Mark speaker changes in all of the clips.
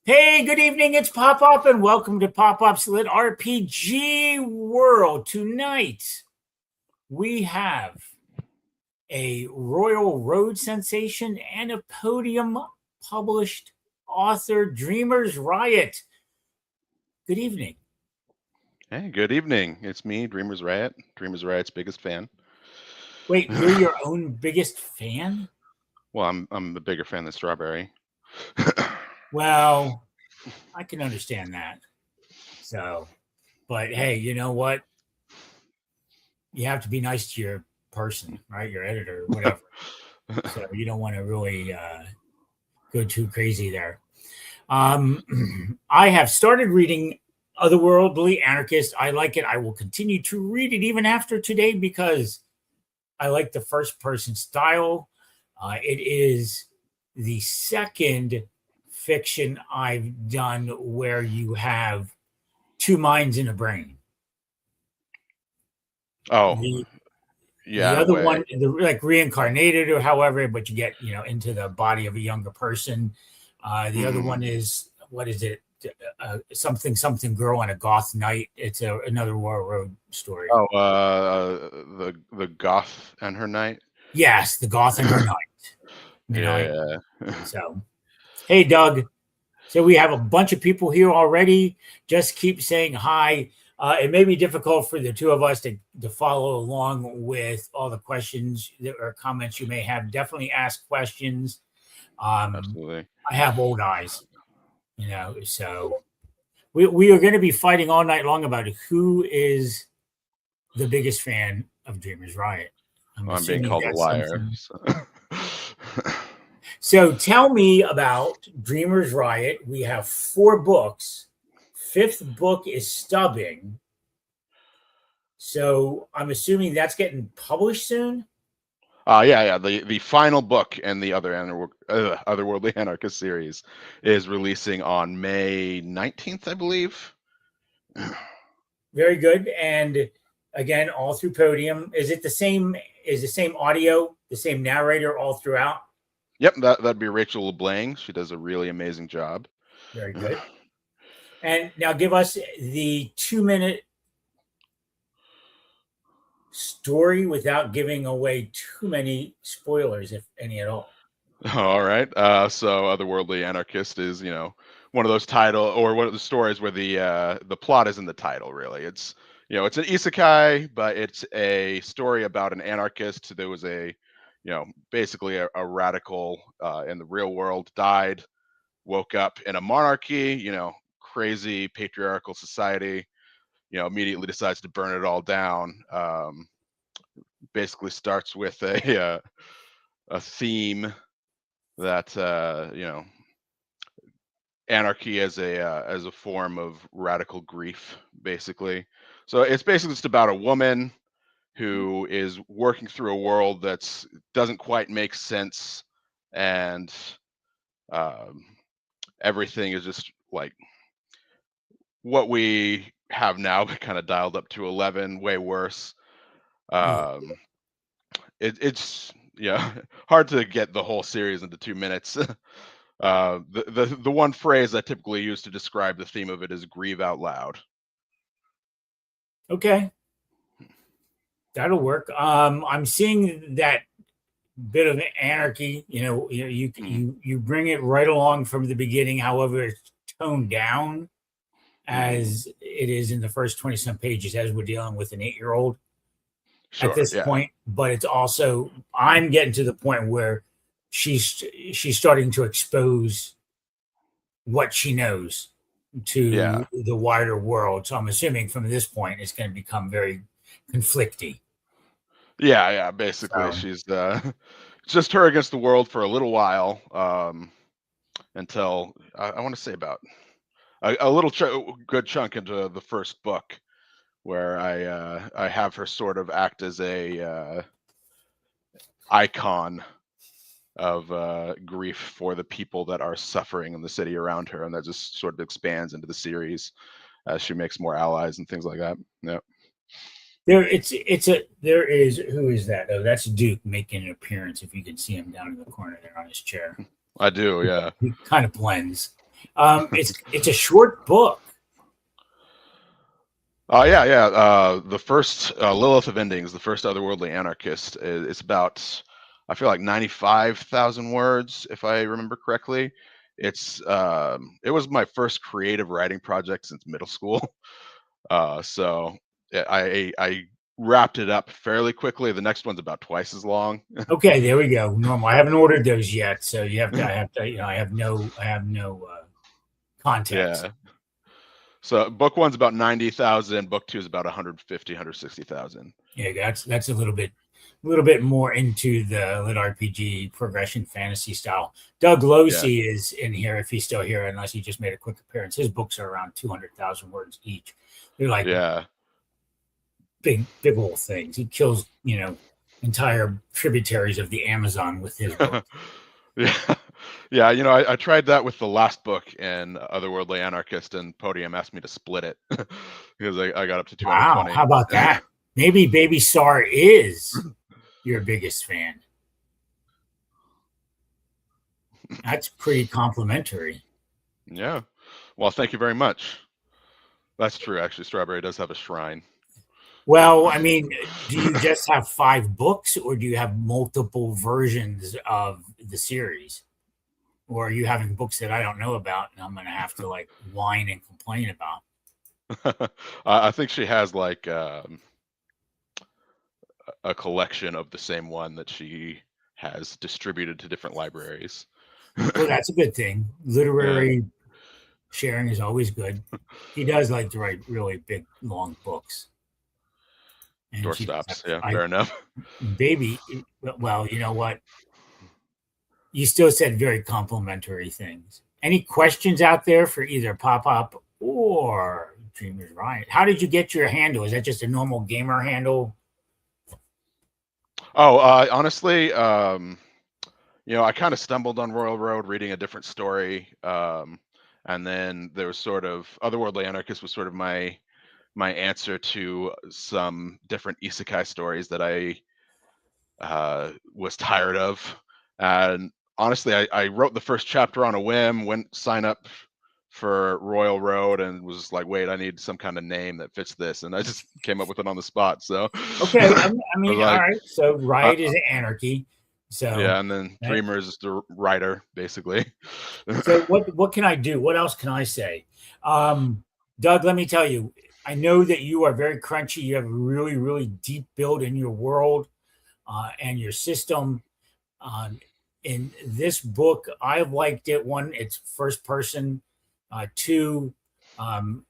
Speaker 1: Hey, good evening. It's PopPop, and welcome to PopPop's LitRPG world. Tonight, we have a Royal Road sensation and a podium published author, Dreamers Riot. Good evening.
Speaker 2: Hey, good evening. It's me, Dreamers Riot. Dreamers Riot's biggest fan.
Speaker 1: Wait, you're your own biggest fan?
Speaker 2: Well, I'm a bigger fan than Strawberry.
Speaker 1: Well, I can understand that. So, but hey, you know what? You have to be nice to your person, right? Your editor, whatever. So you don't want to really go too crazy there. I have started reading Otherworldly Anarchist. I like it. I will continue to read it even after today because I like the first person style. It is the second fiction I've done where you have two minds in a brain.
Speaker 2: Oh,
Speaker 1: The other one, like reincarnated or however, but you get into the body of a younger person. The other one is, what is it? Something girl on a goth night. It's another Royal Road story.
Speaker 2: Oh, the goth and her night.
Speaker 1: Yes, the goth and her night.
Speaker 2: Yeah.
Speaker 1: So, hey, Doug. So we have a bunch of people here already. Just keep saying hi. It may be difficult for the two of us to follow along with all the questions or comments you may have. Definitely ask questions.
Speaker 2: Absolutely.
Speaker 1: I have old eyes, so we are going to be fighting all night long about who is the biggest fan of Dreamers Riot.
Speaker 2: I'm being called a liar.
Speaker 1: So tell me about Dreamers Riot. We have 4 books. 5th book is stubbing. So I'm assuming that's getting published soon?
Speaker 2: Yeah. The final book in the Otherworldly Anarchist series is releasing on May 19th, I believe.
Speaker 1: Very good. And again, all through Podium. Is it the same? Is the same audio, the same narrator all throughout?
Speaker 2: Yep, that'd be Rachel LeBlanc. She does a really amazing job.
Speaker 1: Very good. And now give us the 2-minute story without giving away too many spoilers, if any at all.
Speaker 2: All right. So Otherworldly Anarchist is, one of those one of the stories where the plot is in the title, really. It's it's an Isekai, but it's a story about an anarchist that was basically a radical in the real world, died, woke up in a monarchy, crazy patriarchal society, immediately decides to burn it all down. Basically starts with a theme that anarchy as a form of radical grief, basically. So it's basically just about a woman who is working through a world that doesn't quite make sense, and everything is just like what we have now, kind of dialed up to 11, way worse. It's hard to get the whole series into 2 minutes. The one phrase I typically use to describe the theme of it is "grieve out loud."
Speaker 1: Okay, that'll work. I'm seeing that bit of anarchy. You bring it right along from the beginning. However, it's toned down as it is in the first 20-some pages, as we're dealing with an 8-year-old at this point. But it's also, I'm getting to the point where she's starting to expose what she knows to the wider world. So I'm assuming from this point it's going to become very conflicty.
Speaker 2: Yeah. Basically, she's just her against the world for a little while, until I want to say about a little good chunk into the first book, where I have her sort of act as a icon of grief for the people that are suffering in the city around her, and that just sort of expands into the series as she makes more allies and things like that. Yeah.
Speaker 1: There is, who is that? Oh, that's Duke making an appearance. If you can see him down in the corner there on his chair.
Speaker 2: I do, yeah.
Speaker 1: He kind of blends. It's a short book.
Speaker 2: Yeah. The first Lilith of Endings, the first Otherworldly Anarchist, it's about, I feel like 95,000 words, if I remember correctly. It was my first creative writing project since middle school. So I wrapped it up fairly quickly. The next one's about twice as long.
Speaker 1: Okay, there we go. Normal. I haven't ordered those yet, so you have to. I have to. You know, I have no context.
Speaker 2: Yeah. So book one's about 90,000. Book two is about 150, 160,000.
Speaker 1: Yeah, that's a little bit more into the LitRPG progression fantasy style. Doug
Speaker 2: Yeah.
Speaker 1: Losey is in here if he's still here, unless he just made a quick appearance. His books are around 200,000 words each. They're like
Speaker 2: Yeah.
Speaker 1: big old things. He kills entire tributaries of the Amazon with his book.
Speaker 2: Yeah. Yeah, I tried that with the last book in Otherworldly Anarchist, and Podium asked me to split it because I got up to
Speaker 1: Wow,
Speaker 2: 220.
Speaker 1: how about that? Maybe Baby Star is your biggest fan. That's pretty complimentary.
Speaker 2: Yeah. Well, thank you very much. That's true, actually. Strawberry does have a shrine.
Speaker 1: Well, I mean, do you just have 5 books or do you have multiple versions of the series? Or are you having books that I don't know about and I'm going to have to like whine and complain about?
Speaker 2: I think she has like a collection of the same one that she has distributed to different libraries.
Speaker 1: Well, that's a good thing.
Speaker 2: Yeah.
Speaker 1: Literary sharing is always good. He does like to write really big, long books. And she does
Speaker 2: Doorstops. Yeah,
Speaker 1: have,
Speaker 2: fair enough.
Speaker 1: baby, well, you know what? You still said very complimentary things. Any questions out there for either PopPop or Dreamers Riot? How did you get your handle? Is that just a normal gamer handle?
Speaker 2: Oh, honestly, I kind of stumbled on Royal Road reading a different story. And then there was sort of Otherworldly Anarchist was sort of my answer to some different isekai stories that I was tired of. And honestly, I wrote the first chapter on a whim, went sign up for Royal Road, and was like, wait, I need some kind of name that fits this, and I just came up with it on the spot. So
Speaker 1: Okay, I
Speaker 2: I was
Speaker 1: mean, all
Speaker 2: like,
Speaker 1: right. So
Speaker 2: I,
Speaker 1: Riot is anarchy. So
Speaker 2: yeah, and then
Speaker 1: that,
Speaker 2: Dreamers is the writer, basically.
Speaker 1: so what can I do? What else can I say? Doug, let me tell you, I know that you are very crunchy. You have a really deep build in your world and your system. Um, in this book, I liked it. One, it's first person. Two, um,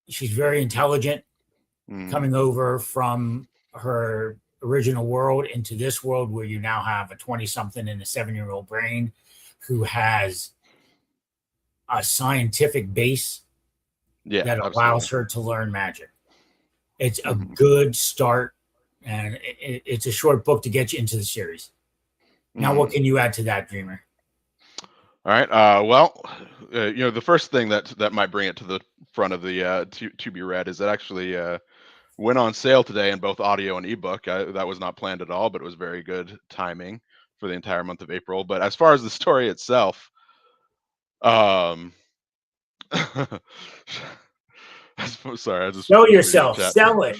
Speaker 1: she's very intelligent,
Speaker 2: Mm,
Speaker 1: coming over from her original world into this world where you now have a 20 something and a 7-year-old brain who has a scientific base
Speaker 2: yeah,
Speaker 1: that allows
Speaker 2: absolutely.
Speaker 1: her to learn magic. It's a
Speaker 2: Hmm.
Speaker 1: good start, and it's a short book to get you into the series. Now, what
Speaker 2: Hmm.
Speaker 1: can you add to that, Dreamer?
Speaker 2: All right. Well, the first thing that might bring it to the front of the to be read is that actually went on sale today in both audio and ebook. That was not planned at all, but it was very good timing for the entire month of April. But as far as the story itself, um, sorry, I just
Speaker 1: Sell
Speaker 2: was reading the
Speaker 1: yourself,
Speaker 2: chat.
Speaker 1: sell it.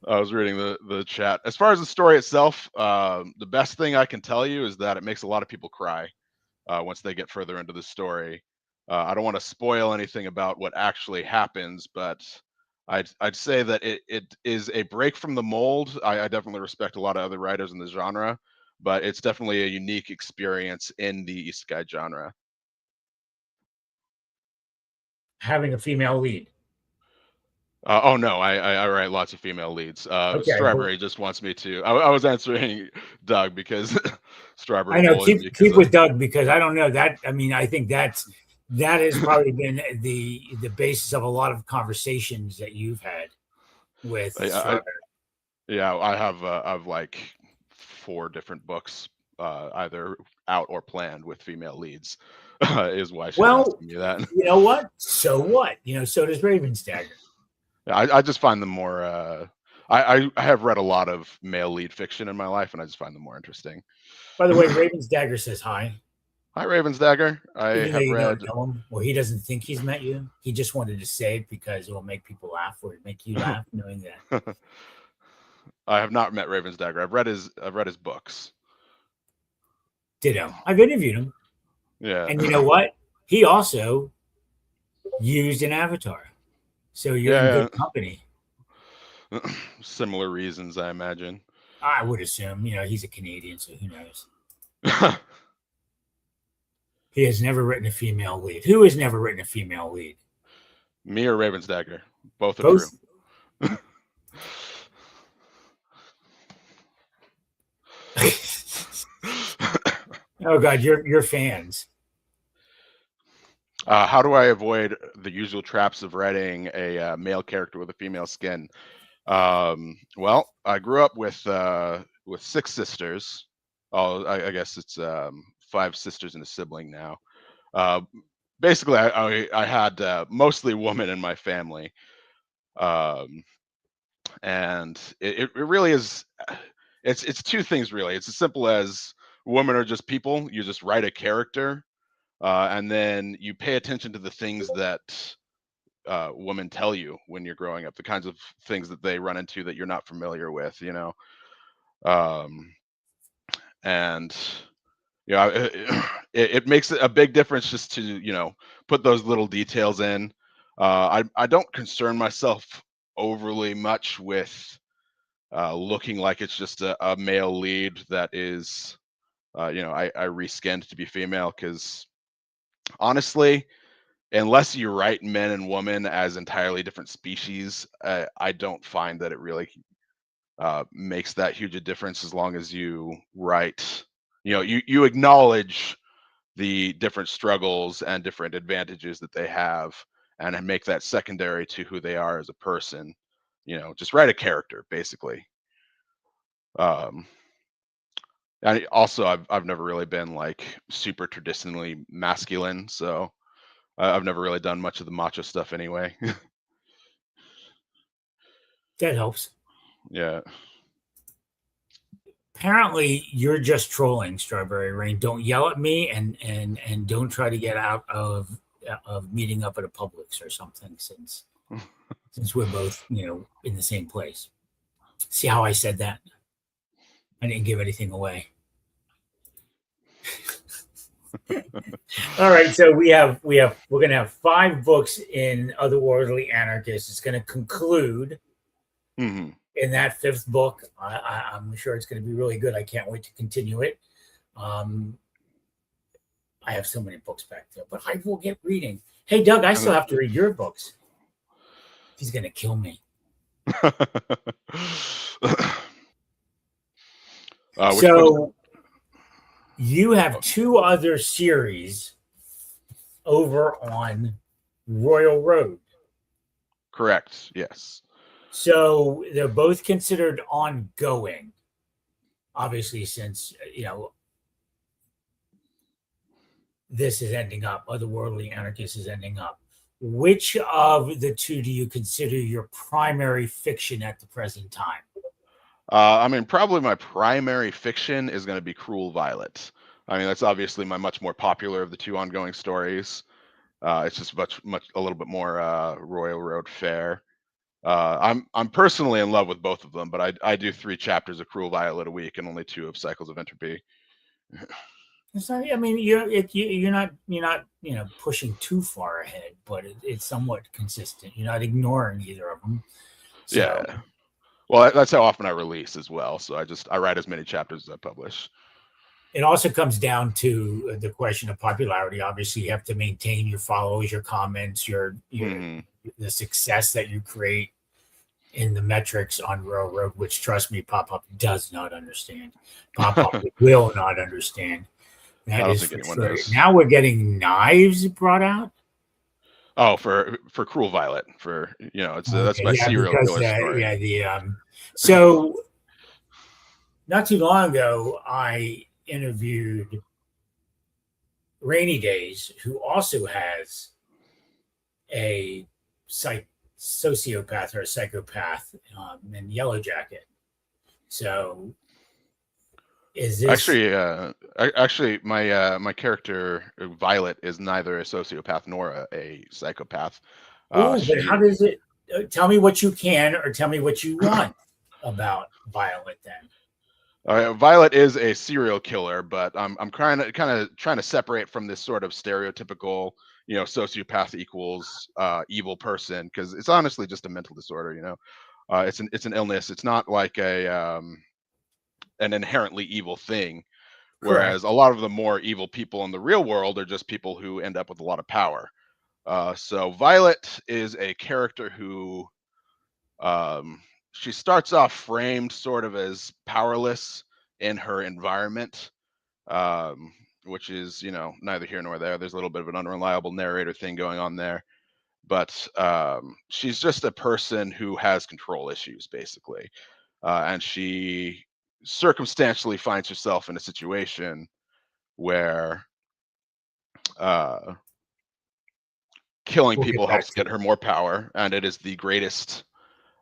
Speaker 2: I was reading the chat. As far as the story itself, the best thing I can tell you is that it makes a lot of people cry once they get further into the story. I don't want to spoil anything about what actually happens, but I'd say that it is a break from the mold. I definitely respect a lot of other writers in the genre, but it's definitely a unique experience in the isekai genre.
Speaker 1: Having a female lead.
Speaker 2: Oh no, I write lots of female leads.
Speaker 1: Okay,
Speaker 2: Strawberry just wants me to. I was answering Doug because
Speaker 1: I
Speaker 2: Strawberry
Speaker 1: know.
Speaker 2: bullied
Speaker 1: Keep
Speaker 2: me because
Speaker 1: keep with Doug because I don't know that. I mean, I think that has probably been the basis of a lot of conversations that you've had with
Speaker 2: I
Speaker 1: Strawberry.
Speaker 2: yeah, I've like 4 different books, either out or planned with female leads, is why she's
Speaker 1: Well,
Speaker 2: asking me that.
Speaker 1: you know what? So what? So does Raven's Dagger.
Speaker 2: I just find them more. I have read a lot of male lead fiction in my life, and I just find them more interesting.
Speaker 1: By the way, Raven's Dagger says hi.
Speaker 2: Hi, Ravensdagger. I
Speaker 1: Even though
Speaker 2: have
Speaker 1: you
Speaker 2: read.
Speaker 1: don't know him, or he doesn't think he's met you, he just wanted to say it because it will make people laugh or make you laugh, knowing that.
Speaker 2: I have not met Ravensdagger. I've read his books.
Speaker 1: Ditto. I've interviewed him,
Speaker 2: Yeah.
Speaker 1: and you know what? He also used an avatar, so you're in
Speaker 2: Yeah,
Speaker 1: good company.
Speaker 2: yeah. Similar reasons, I imagine.
Speaker 1: I would assume. He's a Canadian, so who knows? He has never written a female lead. Who has never written a female lead?
Speaker 2: Me or Ravensdagger? Both are true.
Speaker 1: Both. Oh God, you're fans.
Speaker 2: How do I avoid the usual traps of writing a male character with a female skin? Well, I grew up with 6 sisters. Oh, I guess it's 5 sisters and a sibling now. Uh, Basically, I had mostly women in my family, um, and it really is. It's 2 things really. It's as simple as women are just people. You just write a character, and then you pay attention to the things that women tell you when you're growing up, the kinds of things that they run into that you're not familiar with, um, and it makes a big difference just to put those little details in. I don't concern myself overly much with looking like it's just a male lead that is I reskinned to be female, because honestly, unless you write men and women as entirely different species, I don't find that it really makes that huge a difference, as long as you write, you acknowledge the different struggles and different advantages that they have, and make that secondary to who they are as a person. Just write a character, basically. Um, and also, I've never really been like super traditionally masculine, so I've never really done much of the macho stuff anyway.
Speaker 1: That helps.
Speaker 2: Yeah.
Speaker 1: Apparently, you're just trolling, Strawberry Rain. Don't yell at me, and don't try to get out of meeting up at a Publix or something, since we're both in the same place. See how I said that? I didn't give anything away. All right, so we're gonna have 5 books in Otherworldly Anarchist. It's gonna conclude
Speaker 2: Hmm.
Speaker 1: in that 5th book. I'm sure it's gonna be really good. I can't wait to continue it. I have so many books back there, but I will get reading. Hey, Doug, I still have to read your books. He's gonna kill me. So you have 2 other series over on Royal Road.
Speaker 2: Correct. Yes.
Speaker 1: So they're both considered ongoing, obviously, since this is ending up, Otherworldly Anarchist is ending up. Which of the 2 do you consider your primary fiction at the present time?
Speaker 2: I mean, probably my primary fiction is going to be Cruel Violet. I mean, that's obviously my much more popular of the 2 ongoing stories. It's just much a little bit more Royal Road fare. I'm personally in love with both of them, but I do 3 chapters of Cruel Violet a week and only 2 of Cycles of Entropy.
Speaker 1: So, I mean, you're not pushing too far ahead, but it's somewhat consistent. You're not ignoring either of them. So
Speaker 2: Yeah. Well, that's how often I release as well. So I write as many chapters as I publish.
Speaker 1: it also comes down to the question of popularity. Obviously, you have to maintain your followers, your comments, the success that you create in the metrics on Royal Road, which, trust me, PopPop does not understand. PopPop will not understand.
Speaker 2: I
Speaker 1: That
Speaker 2: don't
Speaker 1: is
Speaker 2: think
Speaker 1: for
Speaker 2: anyone
Speaker 1: sure.
Speaker 2: does.
Speaker 1: Now we're getting knives brought out.
Speaker 2: Oh, for Cruel Violet, for that's
Speaker 1: Okay,
Speaker 2: my
Speaker 1: yeah,
Speaker 2: serial
Speaker 1: because
Speaker 2: killer story.
Speaker 1: so not too long ago, I interviewed Rainy Days, who also has a sociopath or a psychopath in Yellow Jacket. So Is this?
Speaker 2: Actually, my character Violet is neither a sociopath nor a psychopath.
Speaker 1: Oh, but how
Speaker 2: She
Speaker 1: does it? Tell me what you can, or tell me what you want about Violet. Then.
Speaker 2: Violet is a serial killer, but I'm kind of trying to separate from this sort of stereotypical, sociopath equals evil person, because it's honestly just a mental disorder. It's an illness. It's not like an inherently evil thing.
Speaker 1: Correct.
Speaker 2: Whereas a lot of the more evil people in the real world are just people who end up with a lot of power. So Violet is a character who um, she starts off framed sort of as powerless in her environment, which is neither here nor there. There's a little bit of an unreliable narrator thing going on there, but she's just a person who has control issues basically, and she circumstantially finds herself in a situation where uh, killing
Speaker 1: We'll get
Speaker 2: people
Speaker 1: back
Speaker 2: helps
Speaker 1: to
Speaker 2: get her more power, and it is the greatest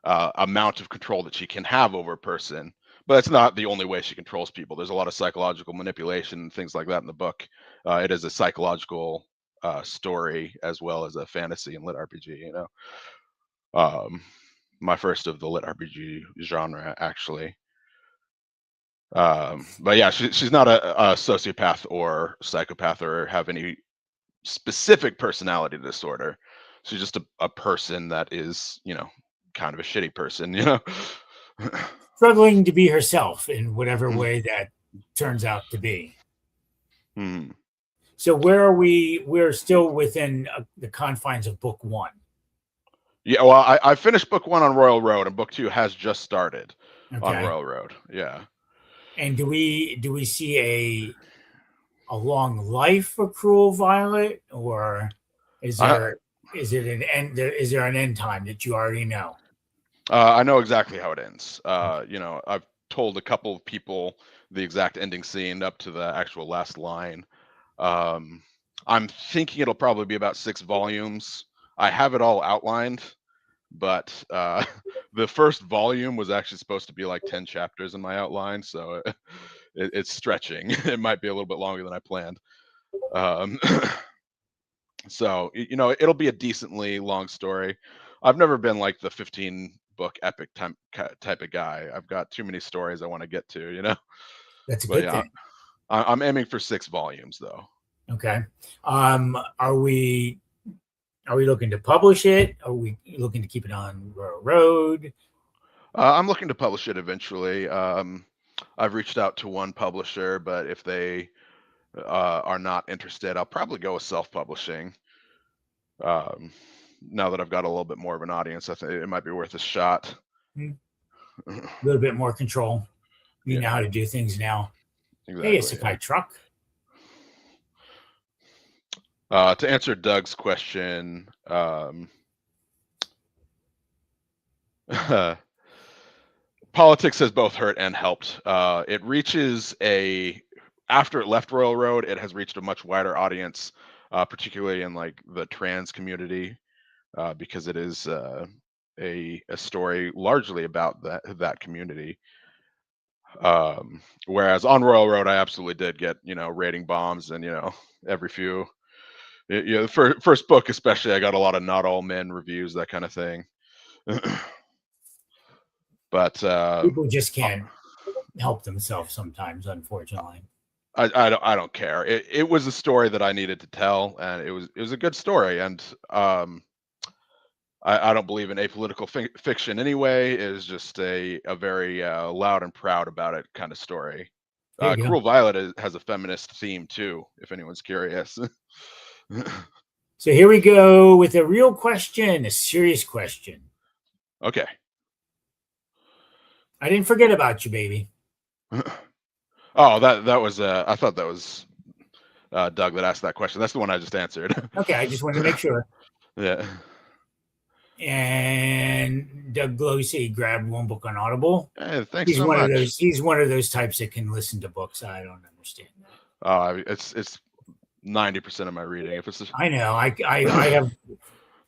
Speaker 2: amount of control that she can have over a person. But it's not the only way she controls people. There's a lot of psychological manipulation and things like that in the book. It is a psychological story as well as a fantasy and lit RPG. My first of the lit RPG genre, actually. But yeah, she's not a sociopath or psychopath or have any specific personality disorder. She's just a person that is, kind of a shitty person.
Speaker 1: struggling to be herself in whatever
Speaker 2: Mm,
Speaker 1: way that turns out to be.
Speaker 2: mm.
Speaker 1: So where are we? We're still within the confines of book one.
Speaker 2: Yeah, well, I finished book 1 on Royal Road, and book 2 has just started on
Speaker 1: Okay.
Speaker 2: Royal Road. Yeah.
Speaker 1: And do we see a long life for Cruel Violet, or is
Speaker 2: I
Speaker 1: there is it an end? Is there an end time that you already know?
Speaker 2: I know exactly how it ends. I've told a couple of people the exact ending scene up to the actual last line. Um, I'm thinking it'll probably be about 6 volumes. I have it all outlined, but the first volume was actually supposed to be like 10 chapters in my outline, so it's stretching. It might be a little bit longer than I planned. Um, so it'll be a decently long story. I've never been like the 15 book epic type of guy. I've got too many stories I want to get to.
Speaker 1: That's a
Speaker 2: But
Speaker 1: good
Speaker 2: yeah,
Speaker 1: thing.
Speaker 2: I'm aiming for 6 volumes though.
Speaker 1: Okay. Are we looking to publish it? Are we looking to keep it on Royal Road?
Speaker 2: I'm looking to publish it eventually. I've reached out to one publisher, but if they are not interested, I'll probably go with self-publishing. Um, Now that I've got a little bit more of an audience, I think it might be worth a shot.
Speaker 1: A little bit more control. You know
Speaker 2: Yeah,
Speaker 1: how to do things now. Hey,
Speaker 2: exactly.
Speaker 1: Isekai truck.
Speaker 2: To answer Doug's question, politics has both hurt and helped. It reaches after it left Royal Road, it has reached a much wider audience, particularly in like the trans community, because it is a story largely about that community. Whereas on Royal Road, I absolutely did get rating bombs, and every few the first book especially, I got a lot of not all men reviews, that kind of thing. But
Speaker 1: People just can't help themselves sometimes, unfortunately.
Speaker 2: I don't care. It was a story that I needed to tell, and it was a good story. And I don't believe in apolitical fiction anyway. It is just a very loud and proud about it kind of story.
Speaker 1: There you go.
Speaker 2: Cruel Violet has a feminist theme too, if anyone's curious.
Speaker 1: So here we go with a real question, a serious question.
Speaker 2: Okay.
Speaker 1: I didn't forget about you, baby.
Speaker 2: Oh, that was I thought that was Doug that asked that question. That's the one I just answered.
Speaker 1: Okay, I just wanted to make sure.
Speaker 2: Yeah.
Speaker 1: And Doug Glossy grabbed one book on Audible.
Speaker 2: Hey, thanks
Speaker 1: He's
Speaker 2: so
Speaker 1: one of
Speaker 2: much.
Speaker 1: those. He's one of those types that can listen to books. I don't understand that.
Speaker 2: It's 90% of my reading. If it's
Speaker 1: I know. I have.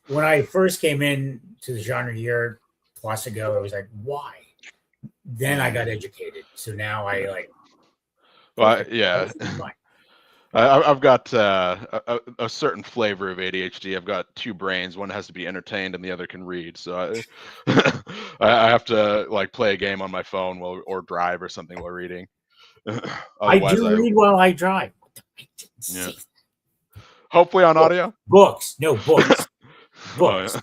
Speaker 1: When I first came in to the genre a year plus ago, I was like, why? Then I got educated. So now I like
Speaker 2: Well,
Speaker 1: Perfect.
Speaker 2: yeah.
Speaker 1: Perfectly fine.
Speaker 2: I've got a certain flavor of ADHD. I've got two brains. One has to be entertained, and the other can read. So I have to like play a game on my phone or drive or something while reading.
Speaker 1: I
Speaker 2: Otherwise,
Speaker 1: do read while I drive. I didn't
Speaker 2: yeah.
Speaker 1: say
Speaker 2: Hopefully on
Speaker 1: books.
Speaker 2: audio.
Speaker 1: Books. No books.
Speaker 2: Oh
Speaker 1: Books.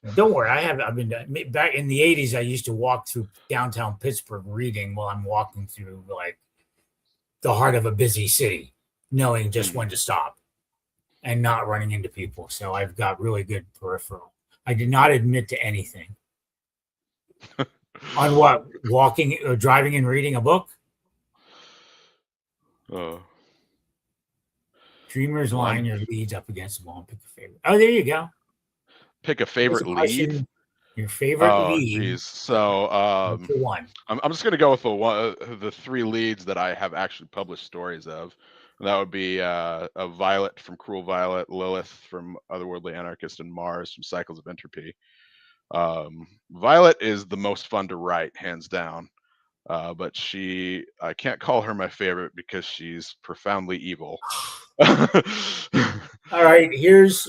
Speaker 2: yeah.
Speaker 1: Don't worry. I've been back in the 80s. I used to walk through downtown Pittsburgh reading while I'm walking through like the heart of a busy city, knowing just when to stop and not running into people. So I've got really good peripheral. I did not admit to anything. On what? Walking or driving and reading a book?
Speaker 2: Oh.
Speaker 1: Dreamers
Speaker 2: Well,
Speaker 1: line your leads up against the wall and pick a favorite. Oh, there you go.
Speaker 2: pick a
Speaker 1: There's a
Speaker 2: favorite lead.
Speaker 1: question. Your favorite
Speaker 2: Oh,
Speaker 1: lead.
Speaker 2: geez. So,
Speaker 1: What's your one?
Speaker 2: I'm just gonna go with the three leads that I have actually published stories of. And that would be a Violet from Cruel Violet, Lilith from Otherworldly Anarchist, and Mars from Cycles of Entropy. Violet is the most fun to write, hands down. But I can't call her my favorite because she's profoundly evil.
Speaker 1: All right, here's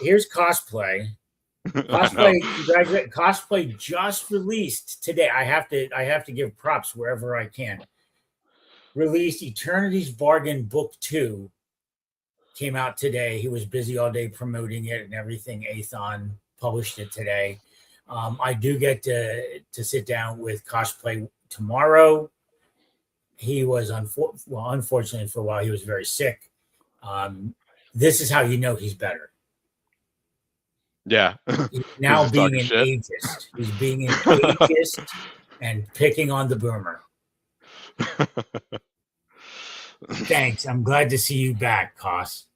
Speaker 1: cosplay.
Speaker 2: I know.
Speaker 1: Congratulate cosplay just released today. I have to give props wherever I can. Released Eternity's Bargain Book 2 came out today. He was busy all day promoting it and everything. Athon published it today. I do get to sit down with cosplay tomorrow. He was unfortunately for a while he was very sick. This is how you know he's better.
Speaker 2: Yeah.
Speaker 1: He's
Speaker 2: 'Cause
Speaker 1: now
Speaker 2: he's
Speaker 1: being
Speaker 2: talking
Speaker 1: an
Speaker 2: shit.
Speaker 1: ageist. He's being an ageist and picking on the boomer. Thanks. I'm glad to see you back, Cos.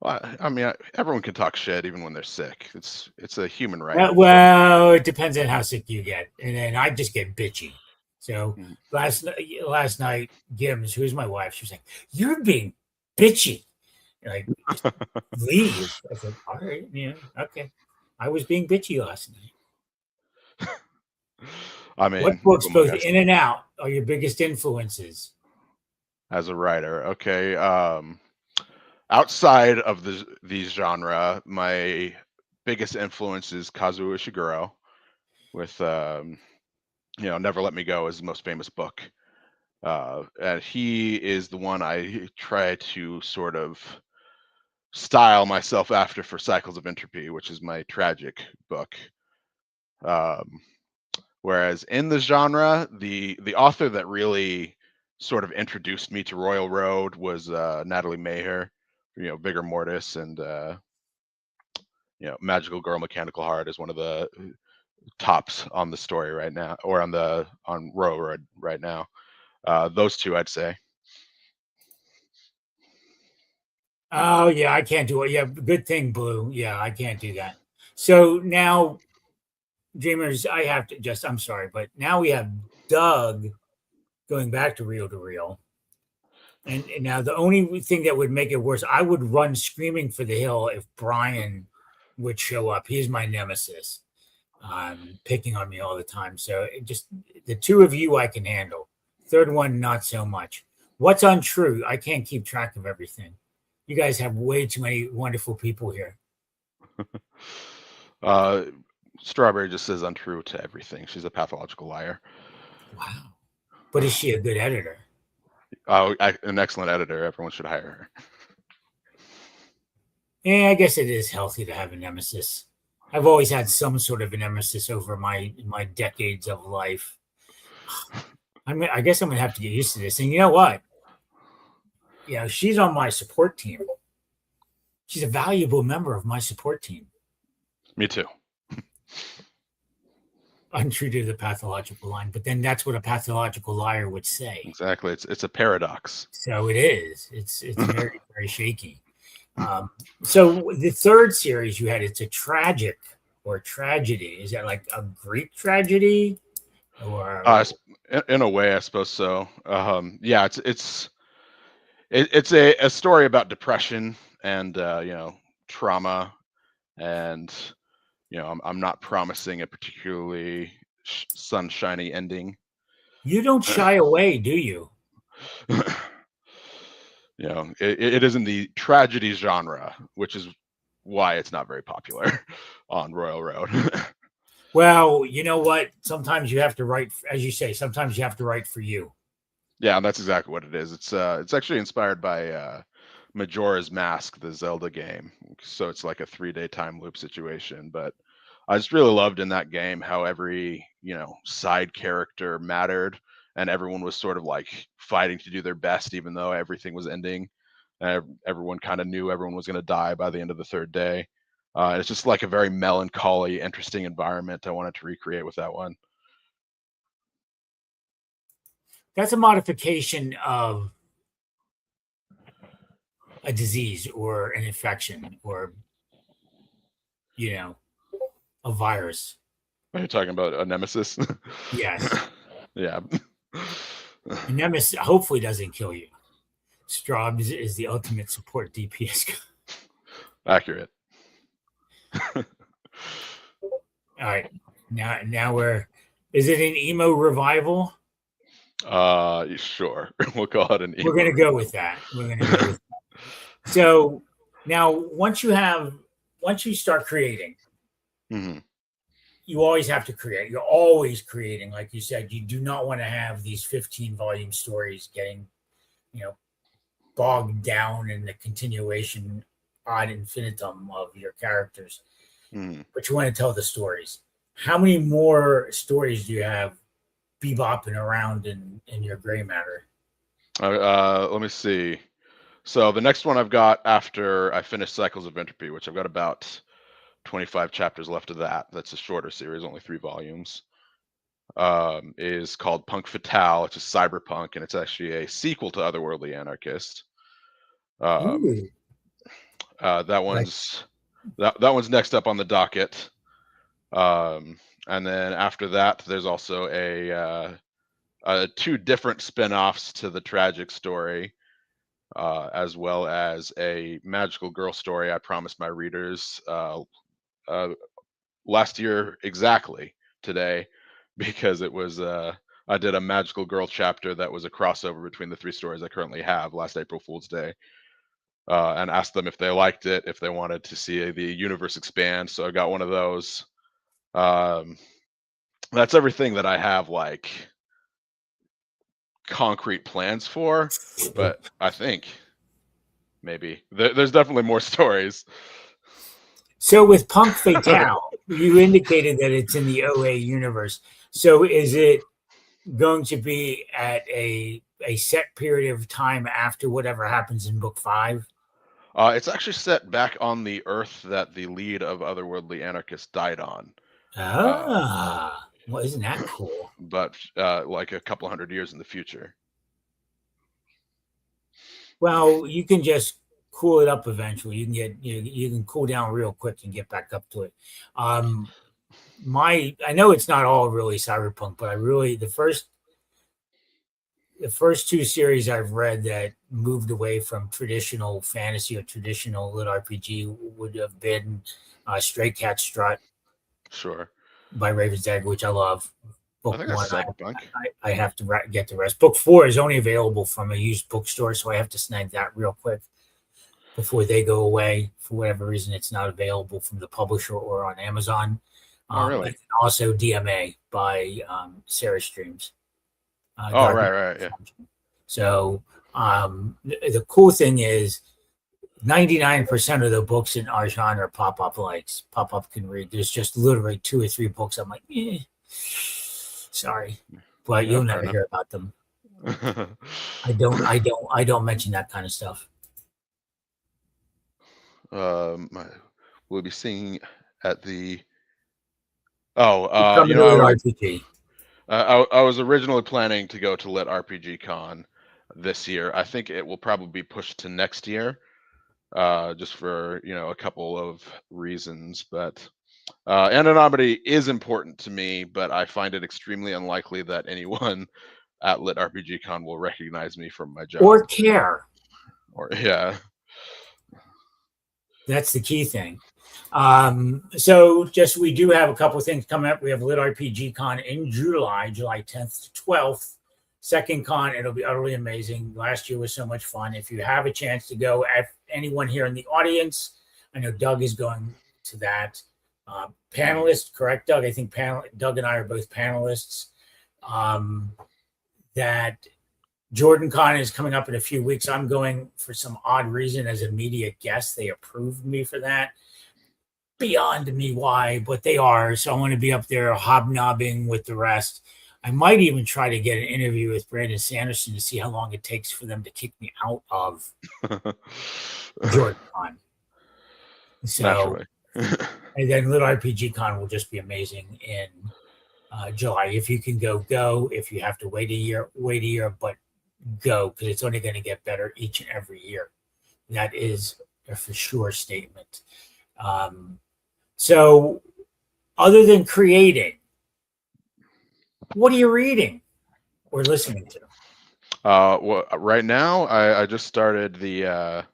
Speaker 2: Well, I mean, everyone can talk shit even when they're sick. It's a human right.
Speaker 1: Well, it depends on how sick you get, and then I just get bitchy. So
Speaker 2: Mhm.
Speaker 1: last night, Gims, who's my wife, she was like, "You're being bitchy." Like, just leave. I said, "All right, yeah, okay." I was being bitchy last night.
Speaker 2: I
Speaker 1: What
Speaker 2: mean,
Speaker 1: books,
Speaker 2: who am I
Speaker 1: both
Speaker 2: gonna
Speaker 1: in
Speaker 2: say?
Speaker 1: and out, are your biggest influences?
Speaker 2: As a writer? Okay. Outside of these genre, my biggest influence is Kazuo Ishiguro with Never Let Me Go is the most famous book. And he is the one I try to sort of style myself after for Cycles of Entropy, which is my tragic book. Um, Whereas in the genre, the author that really sort of introduced me to Royal Road was Natalie Maher, Vigor Mortis, and Magical Girl Mechanical Heart is one of the tops on the story right now, or on Royal Road right now. Those two, I'd say.
Speaker 1: Oh yeah, I can't do it. Yeah, good thing, Blue. Yeah, I can't do that. So now, Dreamers, I have to just. I'm sorry, but now we have Doug going back to reel. And now the only thing that would make it worse, I would run screaming for the hill if Brian would show up. He's my nemesis, picking on me all the time. So just the two of you I can handle. Third one, not so much. What's untrue? I can't keep track of everything. You guys have way too many wonderful people here.
Speaker 2: uh, Strawberry just says untrue to everything. She's a pathological liar.
Speaker 1: Wow. But is she a good editor?
Speaker 2: Oh, an excellent editor. Everyone should hire her.
Speaker 1: Yeah, I guess it is healthy to have a nemesis. I've always had some sort of a nemesis over my decades of life. I guess I'm gonna have to get used to this. And you know what? She's on my support team. She's a valuable member of my support team.
Speaker 2: Me too.
Speaker 1: Untrue to the pathological line, but then that's what a pathological liar would say.
Speaker 2: Exactly. It's a paradox.
Speaker 1: So it is. It's very, very shaky. So the third series you had, it's a tragic or tragedy. Is that like a Greek tragedy? Or
Speaker 2: In a way, I suppose so. Yeah, it's a story about depression and trauma, and I'm not promising a particularly sunshiny ending.
Speaker 1: You don't shy away, do you?
Speaker 2: You know, it is in the tragedy genre, which is why it's not very popular on Royal Road.
Speaker 1: Well, you know what? Sometimes you have to write, as you say, sometimes you have to write for you.
Speaker 2: Yeah, and that's exactly what it is. It's actually inspired by Majora's Mask, the Zelda game. So it's like a 3-day time loop situation. But I just really loved in that game how every, side character mattered and everyone was sort of like fighting to do their best, even though everything was ending. Everyone kind of knew everyone was going to die by the end of the 3rd day. It's just like a very melancholy, interesting environment I wanted to recreate with that one.
Speaker 1: That's a modification of a disease or an infection or, a virus.
Speaker 2: Are you talking about a nemesis?
Speaker 1: Yes.
Speaker 2: Yeah.
Speaker 1: A nemesis hopefully doesn't kill you. Straubs is the ultimate support DPS.
Speaker 2: Accurate.
Speaker 1: All right. Now is it an emo revival?
Speaker 2: Sure. We'll call it an emo.
Speaker 1: We're gonna go with that. So now once you start creating,
Speaker 2: Mhm.
Speaker 1: you always have to create. You're always creating, like you said. You do not want to have these 15-volume stories getting, bogged down in the continuation ad infinitum of your characters.
Speaker 2: Mhm.
Speaker 1: But you want to tell the stories. How many more stories do you have bebopping around in your gray matter?
Speaker 2: Let me see. So the next one I've got after I finish Cycles of Entropy, which I've got about 25 chapters left of that. That's a shorter series, only 3 volumes. Is called Punk Fatale. It's a cyberpunk, and it's actually a sequel to Otherworldly Anarchist. Um,
Speaker 1: Ooh,
Speaker 2: that
Speaker 1: like
Speaker 2: one's that one's next up on the docket. And then after that, there's also a 2 different spin-offs to the tragic story, as well as a magical girl story I promised my readers uh, last year exactly today, because it was I did a magical girl chapter that was a crossover between the 3 stories I currently have last April Fool's Day, and asked them if they liked it, if they wanted to see the universe expand. So I got one of those. Um, that's everything that I have like concrete plans for, but I think maybe there's definitely more stories.
Speaker 1: so with Punk Fatale, you indicated that it's in the OA universe. So is it going to be at a set period of time after whatever happens in book 5?
Speaker 2: It's actually set back on the Earth that the lead of Otherworldly Anarchist died on, uh,
Speaker 1: Well, isn't that cool?
Speaker 2: but like a couple hundred years in the future.
Speaker 1: Well, you can just cool it up eventually. You can you can cool down real quick and get back up to it. Um, I know it's not all really cyberpunk, but I really the first 2 series I've read that moved away from traditional fantasy or traditional lit RPG would have been Stray Cat Strut
Speaker 2: Sure.
Speaker 1: by Raven's Egg, which I love.
Speaker 2: I
Speaker 1: Book
Speaker 2: think that's
Speaker 1: 1,
Speaker 2: cyberpunk.
Speaker 1: I have to get the rest. Book 4 is only available from a used bookstore, so I have to snag that real quick before they go away. For whatever reason, it's not available from the publisher or on Amazon.
Speaker 2: Oh,
Speaker 1: And
Speaker 2: really?
Speaker 1: also DMA by Sarah Streams.
Speaker 2: Oh, right, yeah.
Speaker 1: So the cool thing is 99% of the books in our genre PopPop likes. PopPop can read. There's just literally 2 or 3 books I'm like, sorry, but
Speaker 2: Yeah,
Speaker 1: you'll
Speaker 2: fair
Speaker 1: never
Speaker 2: enough.
Speaker 1: hear about them. I don't mention that kind of stuff.
Speaker 2: We'll be seeing at the.
Speaker 1: It's
Speaker 2: Oh,
Speaker 1: coming to an RPG.
Speaker 2: I was originally planning to go to LitRPG Con this year. I think it will probably be pushed to next year, just for a couple of reasons. But anonymity is important to me, but I find it extremely unlikely that anyone at LitRPG Con will recognize me from my
Speaker 1: Or
Speaker 2: job.
Speaker 1: care.
Speaker 2: Or yeah,
Speaker 1: That's the key thing. So just we do have a couple of things coming up. We have LitRPG Con in July 10th to 12th. Second con, it'll be utterly amazing. Last year was so much fun. If you have a chance to go, anyone here in the audience, I know Doug is going to that. Panelist, correct, Doug? I think Doug and I are both panelists. That Jordan Con is coming up in a few weeks. I'm going for some odd reason as a media guest. They approved me for that. Beyond me why, but they are. So I want to be up there hobnobbing with the rest. I might even try to get an interview with Brandon Sanderson to see how long it takes for them to kick me out of Jordan Con. So, and then LitRPG Con will just be amazing in July. If you can go, go. If you have to wait a year, but go, because it's only going to get better each and every year. That is a for sure statement. So, other than creating, what are you reading or listening to?
Speaker 2: Well, right now, I just started the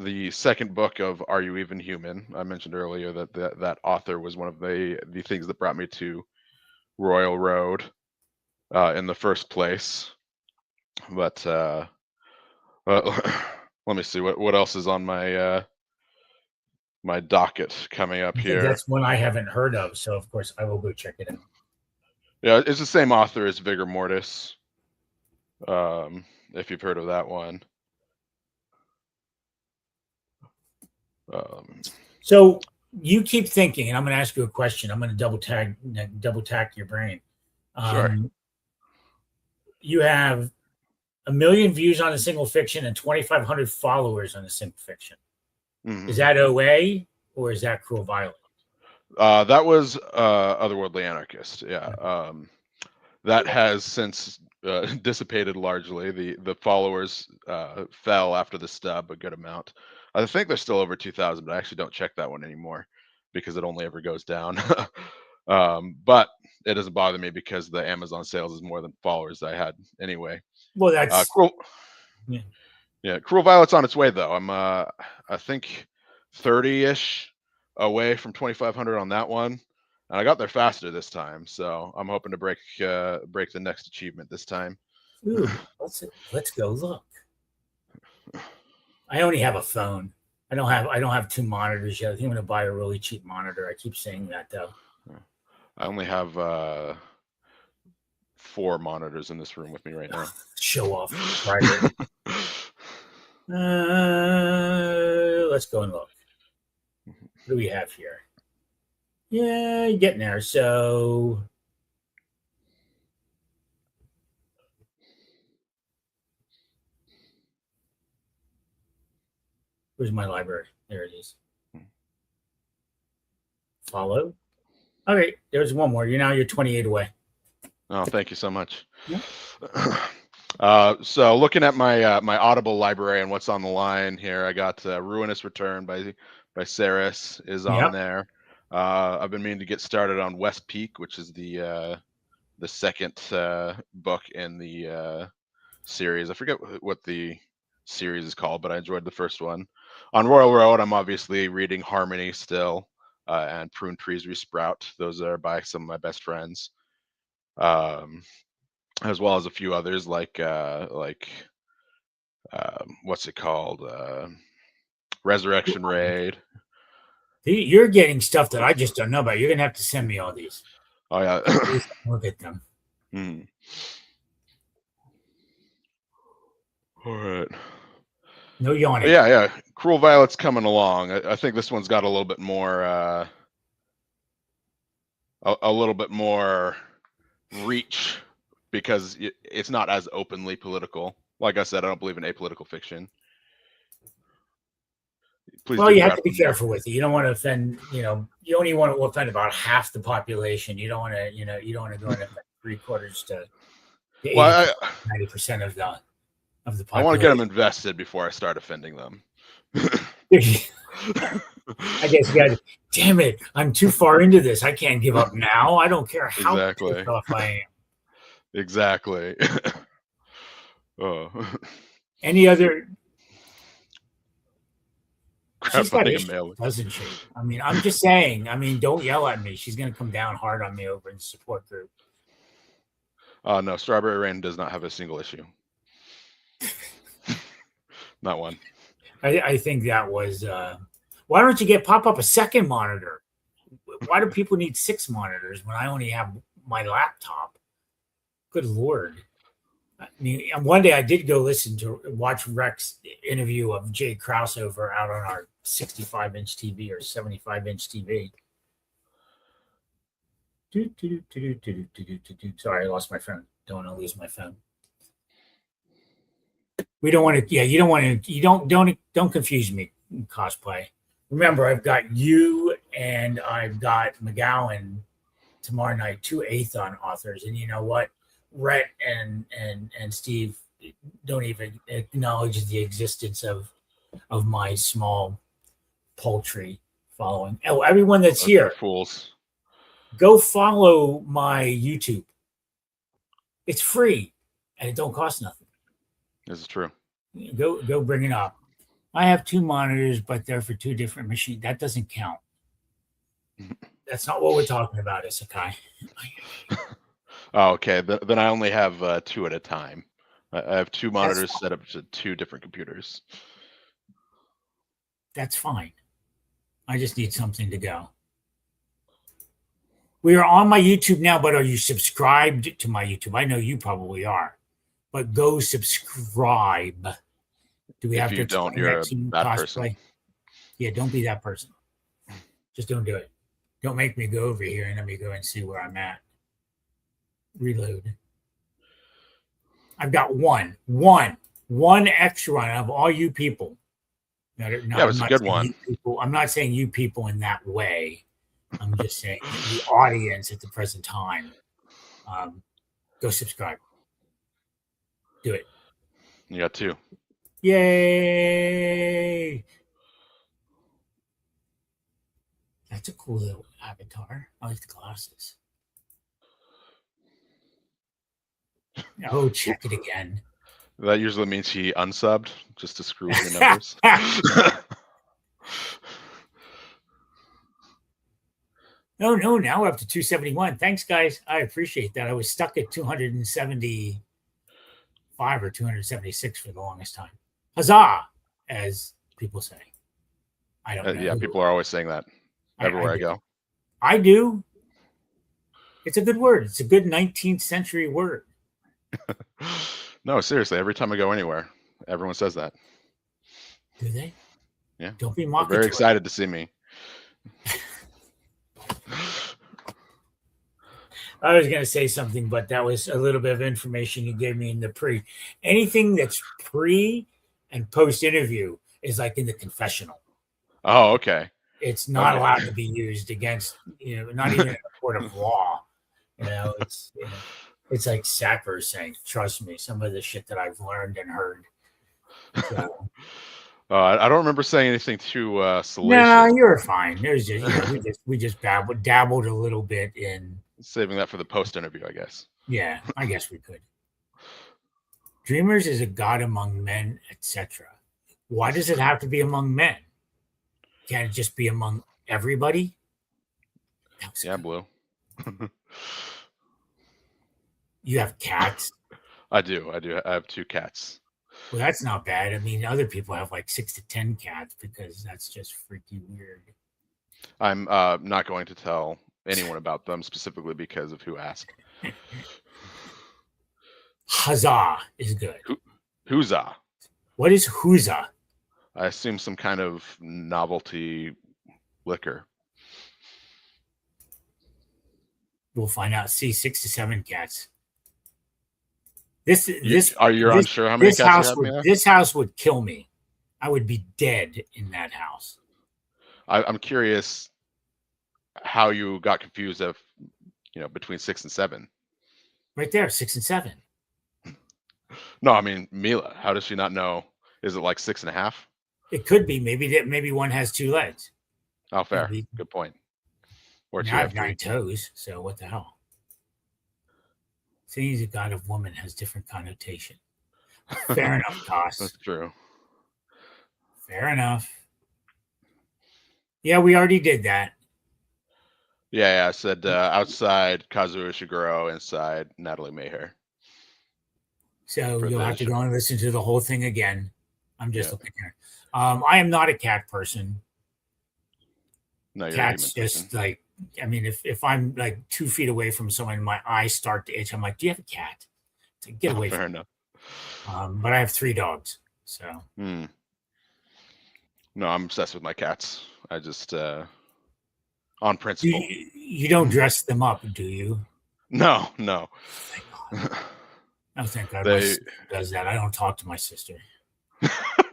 Speaker 2: the second book of Are You Even Human? I mentioned earlier that author was one of the things that brought me to Royal Road in the first place. But let me see what else is on my my docket coming up here.
Speaker 1: That's one I haven't heard of, so of course I will go check it out.
Speaker 2: Yeah, it's the same author as Vigor Mortis. If you've heard of that one.
Speaker 1: So you keep thinking, and I'm going to ask you a question. I'm going to double tack your brain.
Speaker 2: Sure.
Speaker 1: You have 1 million views on a single fiction and 2,500 followers on a single fiction. Mm-hmm. Is that OA or is that Cruel Violet?
Speaker 2: That was Otherworldly Anarchist. Yeah. That has since dissipated largely. The followers fell after the stub a good amount. I think they're still over 2,000, but I actually don't check that one anymore because it only ever goes down. But it doesn't bother me because the Amazon sales is more than followers I had anyway.
Speaker 1: Well, that's
Speaker 2: Cruel. Yeah, Cruel Violet's on its way though. I'm I think 30-ish away from 2,500 on that one. And I got there faster this time, so I'm hoping to break the next achievement this time.
Speaker 1: Ooh, let's go look. I only have a phone. I don't have 2 monitors yet. I think I'm going to buy a really cheap monitor. I keep saying that though.
Speaker 2: I only have 4 monitors in this room with me right now.
Speaker 1: Show off. Right. Let's go and look. What do we have here? Yeah, you're getting there. So where's my library? There it is. Follow. All right, there's one more. You're 28 away.
Speaker 2: Oh, thank you so much. Yeah. So looking at my my Audible library and what's on the line here, I got Ruinous Return by Saris is on there. I've been meaning to get started on West Peak, which is the second book in the series. I forget what the series is called, but I enjoyed the first one. On Royal Road, I'm obviously reading Harmony still, and Prune Trees Resprout. Those are by some of my best friends, as well as a few others like what's it called? Resurrection Raid.
Speaker 1: You're getting stuff that I just don't know about. You're gonna have to send me all these.
Speaker 2: Oh yeah.
Speaker 1: Look at them.
Speaker 2: All right.
Speaker 1: No yawning.
Speaker 2: Yeah. Cruel Violet's coming along. I think this one's got a little bit more a little bit more reach because it's not as openly political. Like I said, I don't believe in apolitical fiction.
Speaker 1: Please you have to be careful with it. You don't want to offend, you only want to offend about half the population. You don't want to, you don't want to go into 3/4 to 90% of the population.
Speaker 2: I want to get them invested before I start offending them.
Speaker 1: I guess you got. Damn it! I'm too far into this. I can't give up now. I don't care how tough I am.
Speaker 2: Exactly.
Speaker 1: Any other? She's got
Speaker 2: crowdfunding a
Speaker 1: issues,
Speaker 2: mailer.
Speaker 1: doesn't she? I mean, I'm just saying. I mean, don't yell at me. She's going to come down hard on me over in the support group.
Speaker 2: No, Strawberry Rain does not have a single issue. Not one.
Speaker 1: I think that was. Why don't you get PopPop a second monitor? Why do people need 6 monitors when I only have my laptop? Good Lord. I mean, and one day I did go watch Rex's interview of Jay Krause over out on our 65-inch TV or 75-inch TV. Sorry, I lost my phone. Don't want to lose my phone. We don't want to. Yeah, you don't want to. You don't confuse me. Cosplay. Remember, I've got you and I've got McGowan tomorrow night, 2 Athon authors, and you know what? Rhett and Steve don't even acknowledge the existence of my small poultry following. Oh, everyone that's here,
Speaker 2: fools,
Speaker 1: go follow my YouTube. It's free and it don't cost nothing.
Speaker 2: This is true.
Speaker 1: Go bring it up. I have 2 monitors, but they're for 2 different machines. That doesn't count. That's not what we're talking about, Isekai.
Speaker 2: Oh, okay. Then I only have 2 at a time. I have 2 monitors set up to 2 different computers.
Speaker 1: That's fine. I just need something to go. We are on my YouTube now, but are you subscribed to my YouTube? I know you probably are, but go subscribe. Do we have to?
Speaker 2: If you don't, you're a bad person.
Speaker 1: Yeah, don't be that person. Just don't do it. Don't make me go over here and let me go and see where I'm at. Reload. I've got one extra one of all you people.
Speaker 2: It was a good one.
Speaker 1: I'm not saying you people in that way. I'm just saying the audience at the present time. Go subscribe. Do it.
Speaker 2: You got 2.
Speaker 1: Yay! That's a cool little avatar. I like the glasses. Oh, check it again.
Speaker 2: That usually means he unsubbed just to screw with your numbers.
Speaker 1: No, now we're up to 271. Thanks, guys. I appreciate that. I was stuck at 275 or 276 for the longest time. Huzzah, as people say. I don't know.
Speaker 2: Yeah, people are always saying that everywhere I go.
Speaker 1: I do. It's a good word. It's a good 19th century word.
Speaker 2: No, seriously. Every time I go anywhere, everyone says that.
Speaker 1: Do they?
Speaker 2: Yeah.
Speaker 1: Don't be mocking.
Speaker 2: Very excited to see me.
Speaker 1: I was going to say something, but that was a little bit of information you gave me in the pre. Anything that's pre and post interview is like in the confessional.
Speaker 2: Oh, okay.
Speaker 1: It's not allowed to be used against, not even in a court of law. It's like sacrosanct. Trust me, some of the shit that I've learned and heard. So.
Speaker 2: I don't remember saying anything too salacious.
Speaker 1: No, you're fine. There's just we just dabbled a little bit in
Speaker 2: saving that for the post interview, I guess.
Speaker 1: Yeah, I guess we could. Dreamers is a god among men, etc. Why does it have to be among men? Can't it just be among everybody?
Speaker 2: Yeah, Blue.
Speaker 1: You have cats?
Speaker 2: I do. I have 2 cats.
Speaker 1: Well, that's not bad. I mean, other people have like 6 to 10 cats because that's just freaky weird.
Speaker 2: I'm not going to tell anyone about them specifically because of who asked.
Speaker 1: Huzzah is good.
Speaker 2: Huzzah.
Speaker 1: What is huzzah?
Speaker 2: I assume some kind of novelty liquor.
Speaker 1: We'll find out. See, 6 to 7 cats.
Speaker 2: Are you unsure how many cats you have?
Speaker 1: This house would kill me. I would be dead in that house.
Speaker 2: I'm curious how you got confused of, between 6 and 7.
Speaker 1: Right there, 6 and 7.
Speaker 2: No, I mean Mila. How does she not know? Is it like 6.5?
Speaker 1: It could be. Maybe one has 2 legs.
Speaker 2: Oh, fair. Good point. Or
Speaker 1: now I have 9 toes. So what the hell? Saying he's a god of woman has different connotation. Fair enough, Toss.
Speaker 2: That's true.
Speaker 1: Fair enough. Yeah, we already did that.
Speaker 2: Yeah, I said outside Kazuo Ishiguro, inside Natalie Mayher.
Speaker 1: So
Speaker 2: For
Speaker 1: you'll
Speaker 2: the
Speaker 1: have to
Speaker 2: show.
Speaker 1: go and listen to the whole thing again. I'm just
Speaker 2: Yeah.
Speaker 1: looking here. I am not a cat person.
Speaker 2: No, you're a human
Speaker 1: Cats
Speaker 2: person.
Speaker 1: just like, I mean, if I'm like 2 feet away from someone, my eyes start to itch. I'm like, do you have a cat? To get
Speaker 2: Oh,
Speaker 1: away
Speaker 2: fair
Speaker 1: from
Speaker 2: enough.
Speaker 1: me. But I have 3 dogs. So
Speaker 2: Hmm. No, I'm obsessed with my cats. I just on principle.
Speaker 1: you don't dress them up, do you?
Speaker 2: No, no.
Speaker 1: Thank God. Oh, thank God my
Speaker 2: They
Speaker 1: sister does that. I don't talk to my sister.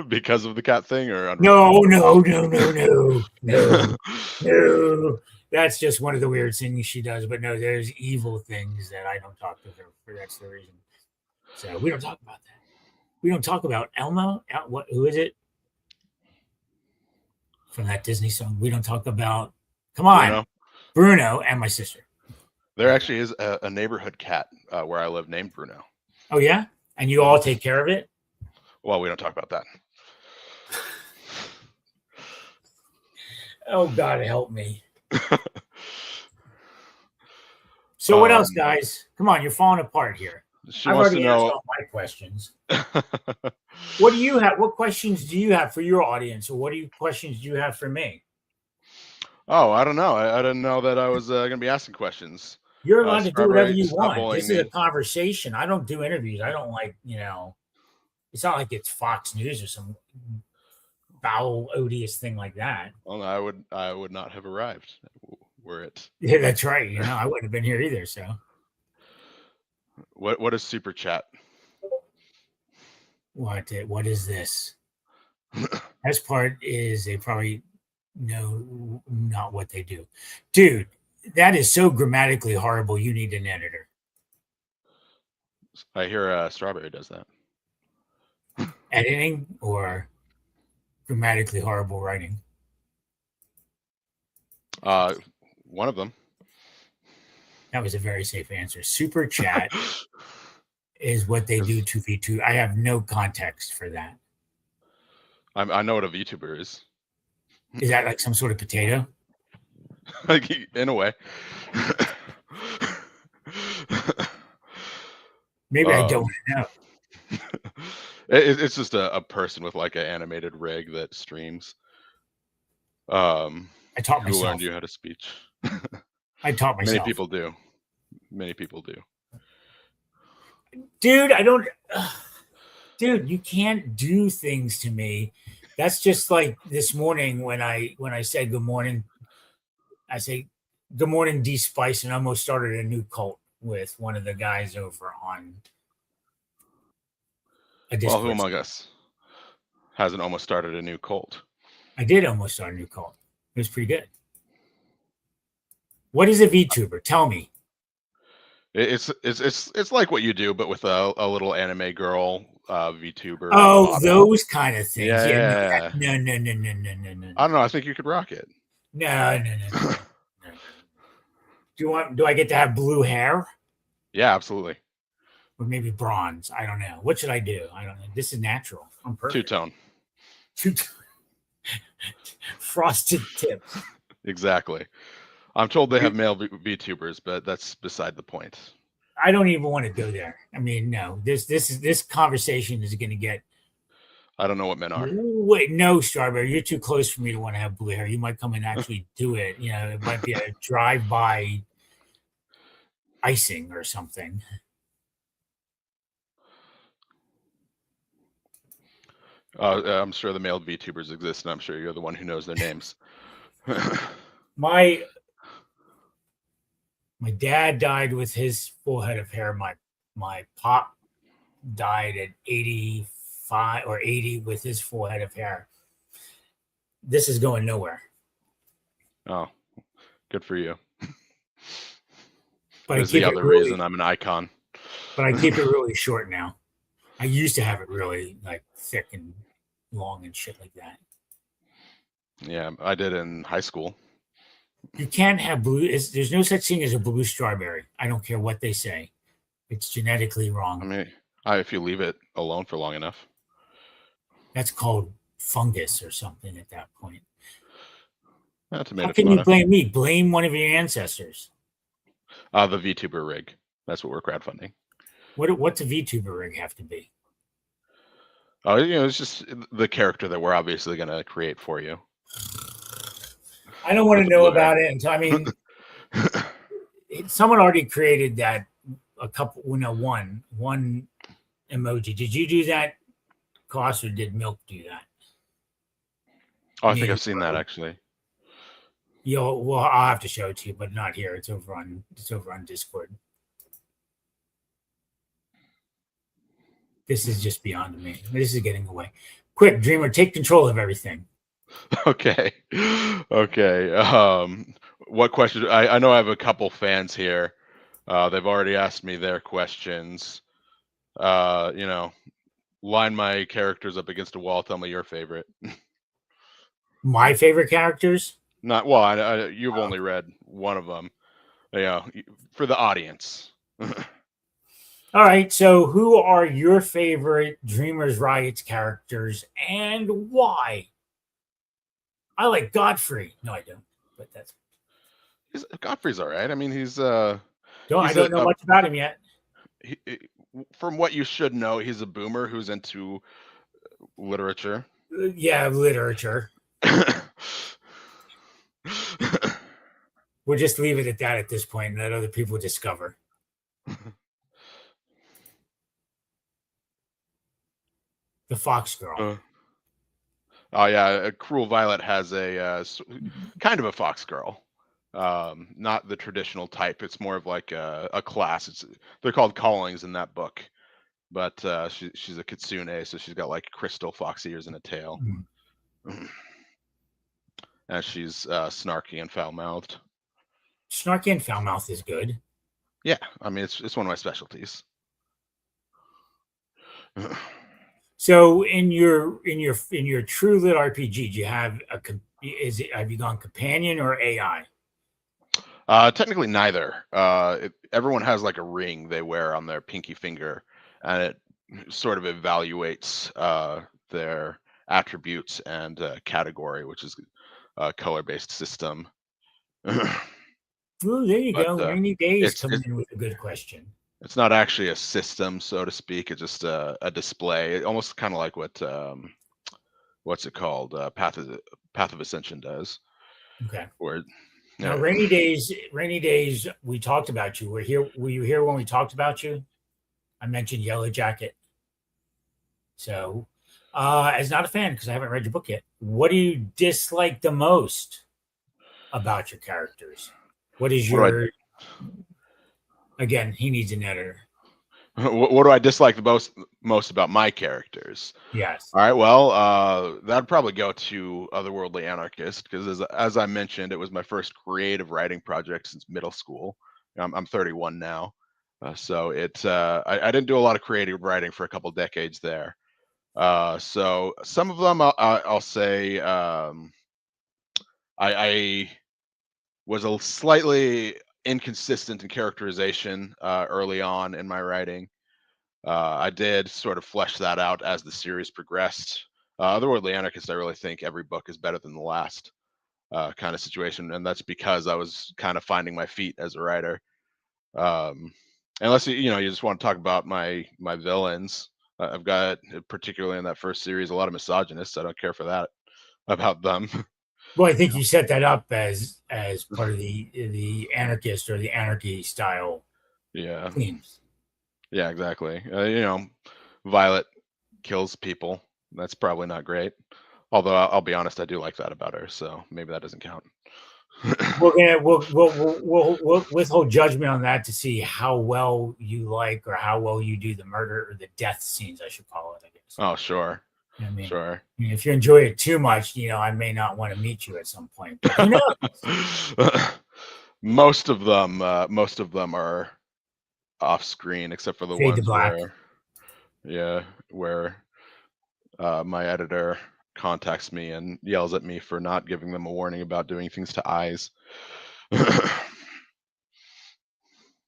Speaker 2: because of the cat thing or
Speaker 1: No,
Speaker 2: unrelated?
Speaker 1: no, no, no, no, no, no. That's just one of the weird things she does. But no, there's evil things that I don't talk to her for. That's the reason. So we don't talk about that. We don't talk about Elmo. What? Who is it from that Disney song? We don't talk about. Come on,
Speaker 2: Bruno.
Speaker 1: Bruno and my sister.
Speaker 2: There
Speaker 1: There you go.
Speaker 2: actually is a neighborhood cat where I live named Bruno.
Speaker 1: Oh yeah, and you all take care of it.
Speaker 2: Well, we don't talk about that.
Speaker 1: Oh God, help me. So what else, guys? Come on, you're falling apart here.
Speaker 2: She
Speaker 1: I've
Speaker 2: wants to
Speaker 1: already answered
Speaker 2: know.
Speaker 1: all my questions. What do you have? What questions do you have for your audience, or questions do you have for me?
Speaker 2: Oh, I don't know. I didn't know that I was going to be asking questions.
Speaker 1: You're allowed to do whatever
Speaker 2: Strawberry,
Speaker 1: you
Speaker 2: stop
Speaker 1: want.
Speaker 2: bullying
Speaker 1: This is a
Speaker 2: me.
Speaker 1: conversation. I don't do interviews. I don't like, it's not like it's Fox News or some foul, odious thing like that.
Speaker 2: Well, I would not have arrived were it.
Speaker 1: Yeah, that's right. I wouldn't have been here either. So
Speaker 2: What is super chat?
Speaker 1: what is this? Best part is they probably know not what they do. Dude, that is so grammatically horrible. You need an editor.
Speaker 2: I hear Strawberry does that.
Speaker 1: Editing or grammatically horrible writing?
Speaker 2: One of them.
Speaker 1: That was a very safe answer. Super chat is what they do 2v2. I have no context for that.
Speaker 2: I know what a VTuber is.
Speaker 1: Is that like some sort of potato?
Speaker 2: Like in a way.
Speaker 1: Maybe I don't know.
Speaker 2: It's just a person with like an animated rig that streams.
Speaker 1: I taught
Speaker 2: Who learned
Speaker 1: myself.
Speaker 2: you how to speech?
Speaker 1: I taught myself.
Speaker 2: Many people do. Many people do.
Speaker 1: Dude, I don't. Dude, you can't do things to me. That's just like this morning when I said good morning. I say good morning, D Spice, and almost started a new cult with one of the guys over on a
Speaker 2: Well, who
Speaker 1: Discord.
Speaker 2: among us hasn't almost started a new cult?
Speaker 1: I did almost start a new cult. It was pretty good. What is a VTuber? Tell me.
Speaker 2: It's like what you do, but with a little anime girl VTuber.
Speaker 1: Oh,
Speaker 2: model.
Speaker 1: those kind of things.
Speaker 2: Yeah.
Speaker 1: No.
Speaker 2: I don't know. I think you could rock it.
Speaker 1: No. Do I get to have blue hair?
Speaker 2: Yeah, absolutely.
Speaker 1: Or maybe bronze? I don't know. What should I do? I don't know. This is natural. I'm perfect.
Speaker 2: Two-tone.
Speaker 1: Frosted tips.
Speaker 2: Exactly. I'm told they have male VTubers, but that's beside the point.
Speaker 1: I don't even want to go there. I mean, no. This conversation is going to get.
Speaker 2: I don't know what men are.
Speaker 1: Wait, no, Strawberry. You're too close for me to want to have blue hair. You might come and actually do it. It might be a drive-by icing or something.
Speaker 2: I'm sure the male VTubers exist, and I'm sure you're the one who knows their names.
Speaker 1: My dad died with his full head of hair. My pop died at 85 or 80 with his full head of hair. This is going nowhere.
Speaker 2: Oh, good for you.
Speaker 1: But
Speaker 2: There's the other reason I'm an icon.
Speaker 1: But I keep it really short now. I used to have it really like thick and long and shit like that.
Speaker 2: Yeah, I did in high school.
Speaker 1: You can't have blue. There's no such thing as a blue strawberry. I don't care what they say. It's genetically wrong.
Speaker 2: I mean, if you leave it alone for long enough.
Speaker 1: That's called fungus or something at that point.
Speaker 2: Tomato,
Speaker 1: How can you
Speaker 2: tomato.
Speaker 1: blame me? Blame one of your ancestors.
Speaker 2: The VTuber rig. That's what we're crowdfunding.
Speaker 1: What's a VTuber rig have to be?
Speaker 2: Oh, it's just the character that we're obviously going to create for you.
Speaker 1: I don't want
Speaker 2: With
Speaker 1: to
Speaker 2: the
Speaker 1: know
Speaker 2: blue hair.
Speaker 1: about it until, I mean, someone already created that a couple, one emoji. Did you do that, Cost, or did Milk do that?
Speaker 2: Oh, I think I've seen that actually.
Speaker 1: Well, I'll have to show it to you, but not here. It's over on Discord. This is just beyond me. This is getting away. Quick, Dreamer, take control of everything.
Speaker 2: Okay. What questions? I know I have a couple fans here. They've already asked me their questions. Line my characters up against a wall. Tell me your favorite.
Speaker 1: My favorite characters?
Speaker 2: Not well. You've only read one of them. For the audience.
Speaker 1: All right. So, who are your favorite Dreamers Riot characters and why? I like Godfrey. No, I don't. But
Speaker 2: Godfrey's all right. I mean,
Speaker 1: I don't know much about him yet.
Speaker 2: From what you should know, he's a boomer who's into literature.
Speaker 1: Yeah, literature. We'll just leave it at that at this point and let other people discover. The Fox Girl.
Speaker 2: Oh yeah, Cruel Violet has a kind of a fox girl. Not the traditional type. It's more of like a class. They're called callings in that book, but she's a kitsune, so she's got like crystal fox ears and a tail, and she's snarky and foul-mouthed.
Speaker 1: Snarky and foul-mouthed is good.
Speaker 2: Yeah, I mean it's one of my specialties.
Speaker 1: So in your true lit RPG, do you have have you gone companion or AI?
Speaker 2: Technically neither. Everyone has like a ring they wear on their pinky finger, and it sort of evaluates their attributes and category, which is a color-based system.
Speaker 1: Oh, there you go. Rainy Days coming in with a good question.
Speaker 2: It's not actually a system, so to speak. It's just a display. Almost kind of like what what's it called? Path of Ascension does.
Speaker 1: Okay.
Speaker 2: Where
Speaker 1: now, Rainy Days. We talked about you. Were you here when we talked about you? I mentioned Yellow Jacket. So, as not a fan because I haven't read your book yet, what do you dislike the most about your characters? What is your again? He needs an editor.
Speaker 2: What do I dislike the most about my characters?
Speaker 1: Yes.
Speaker 2: All right. Well, that'd probably go to Otherworldly Anarchist because, as I mentioned, it was my first creative writing project since middle school. I'm 31 now, so I didn't do a lot of creative writing for a couple decades there. So some of them I'll say I was a slightly inconsistent in characterization early on in my writing. I did sort of flesh that out as the series progressed. Otherworldly Anarchist, I really think every book is better than the last kind of situation, and that's because I was kind of finding my feet as a writer. Unless you just want to talk about my villains, I've got particularly in that first series a lot of misogynists. I don't care for that about them.
Speaker 1: Well, I think you set that up as part of the anarchist or the anarchy style.
Speaker 2: Yeah.
Speaker 1: Themes.
Speaker 2: Yeah, exactly. Violet kills people. That's probably not great. Although I'll be honest, I do like that about her, so maybe that doesn't count.
Speaker 1: We'll withhold judgment on that to see how well you like or how well you do the murder or the death scenes, I should call it, I guess.
Speaker 2: Oh, sure.
Speaker 1: I mean,
Speaker 2: sure.
Speaker 1: If you enjoy it too much, I may not want to meet you at some point. But who knows?
Speaker 2: Most of them are off screen, except for the
Speaker 1: Fade to
Speaker 2: ones
Speaker 1: black.
Speaker 2: where my editor contacts me and yells at me for not giving them a warning about doing things to eyes.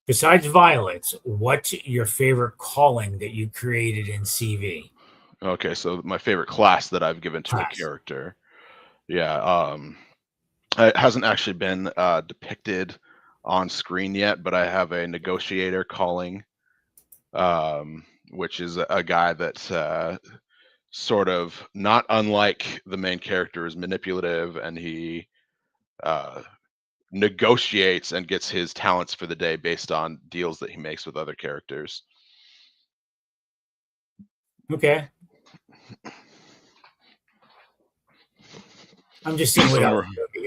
Speaker 1: Besides violets, what's your favorite calling that you created in CV?
Speaker 2: Okay, so my favorite class that I've given to a character. Yeah, It hasn't actually been depicted on screen yet, but I have a negotiator calling, which is a guy that sort of, not unlike the main character, is manipulative, and he negotiates and gets his talents for the day based on deals that he makes with other characters.
Speaker 1: Okay. I'm just seeing what else.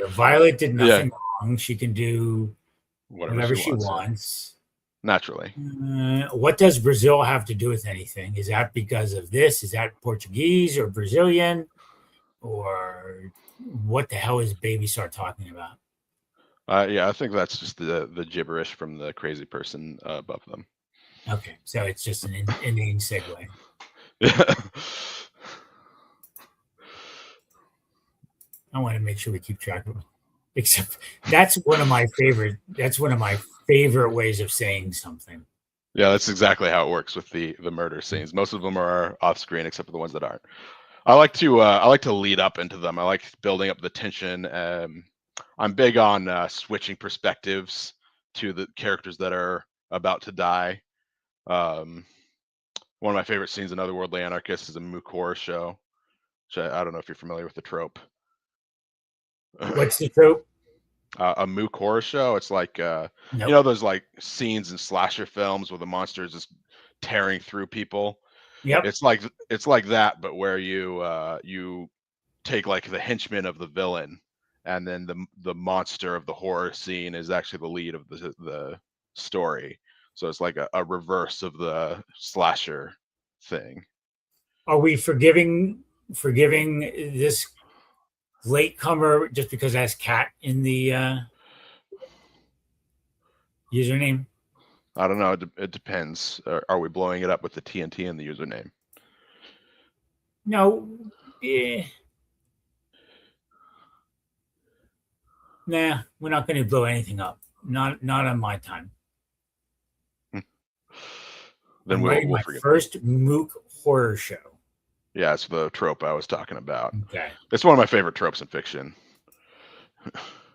Speaker 1: Violet did nothing wrong. She can do whatever she wants.
Speaker 2: Naturally.
Speaker 1: What does Brazil have to do with anything? Is that because of this? Is that Portuguese or Brazilian? Or what the hell is Baby Start talking about?
Speaker 2: Yeah, I think that's just the gibberish from the crazy person above them.
Speaker 1: Okay, so it's just an inane segue. I want to make sure we keep track of it. Except that's one of my favorite. That's one of my favorite ways of saying something.
Speaker 2: Yeah, that's exactly how it works with the murder scenes. Most of them are off screen, except for the ones that aren't. I like to lead up into them. I like building up the tension. I'm big on switching perspectives to the characters that are about to die. One of my favorite scenes in Otherworldly Anarchist is a mook horror show. Which I don't know if you're familiar with the trope.
Speaker 1: What's the trope?
Speaker 2: A mook horror show. It's like
Speaker 1: Nope.
Speaker 2: You know those like scenes in slasher films where the monster is just tearing through people.
Speaker 1: Yep.
Speaker 2: It's like that, but where you take like the henchman of the villain, and then the monster of the horror scene is actually the lead of the story. So it's like a reverse of the slasher thing.
Speaker 1: Are we forgiving this latecomer just because it has cat in the username?
Speaker 2: I don't know. It depends. Are we blowing it up with the TNT in the username?
Speaker 1: No. Nah, we're not going to blow anything up. Not on my time.
Speaker 2: Then we'll forget.
Speaker 1: First mook horror show.
Speaker 2: Yeah, it's the trope I was talking about.
Speaker 1: Okay.
Speaker 2: It's one of my favorite tropes in fiction.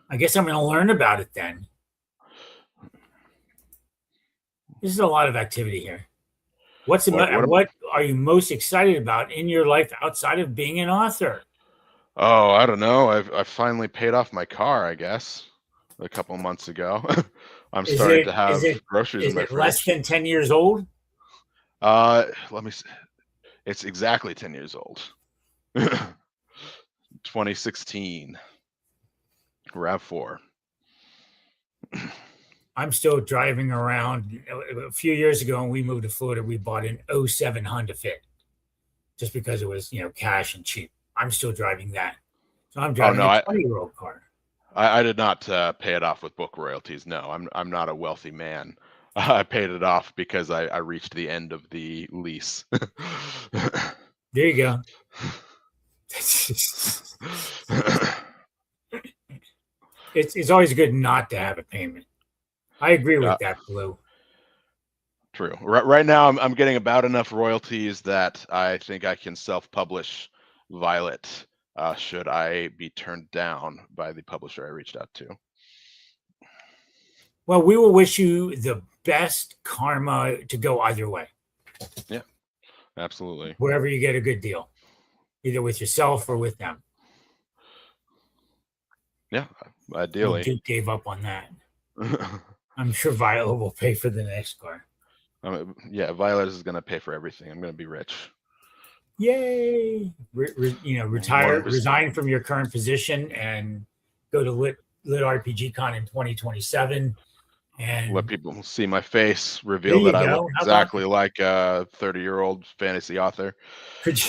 Speaker 1: I guess I'm going to learn about it then. This is a lot of activity here. What are you most excited about in your life outside of being an author?
Speaker 2: Oh, I don't know. I've finally paid off my car, I guess, a couple months ago. I'm starting to have groceries in my fridge.
Speaker 1: Is it less than 10 years old?
Speaker 2: Let me see. It's exactly 10 years old. 2016. RAV4.
Speaker 1: I'm still driving around. A few years ago when we moved to Florida, we bought an 07 Honda Fit just because it was, cash and cheap. I'm still driving that. So I'm driving a 20-year-old car.
Speaker 2: I did not pay it off with book royalties. No, I'm not a wealthy man. I paid it off because I reached the end of the lease.
Speaker 1: There you go. It's always good not to have a payment. I agree with that, Blue.
Speaker 2: True. Right now, I'm getting about enough royalties that I think I can self-publish Violet. Should I be turned down by the publisher I reached out to?
Speaker 1: Well, we will wish you the best karma to go either way.
Speaker 2: Yeah, absolutely.
Speaker 1: Wherever you get a good deal, either with yourself or with them.
Speaker 2: Yeah, ideally.
Speaker 1: Duke gave up on that. I'm sure Violet will pay for the next car.
Speaker 2: Yeah, Violet is going to pay for everything. I'm going to be rich.
Speaker 1: Yay! Retire, resign from your current position, and go to LitRPG Con in 2027, and
Speaker 2: let people see my face, reveal that I look exactly like a 30-year-old fantasy author.
Speaker 1: Could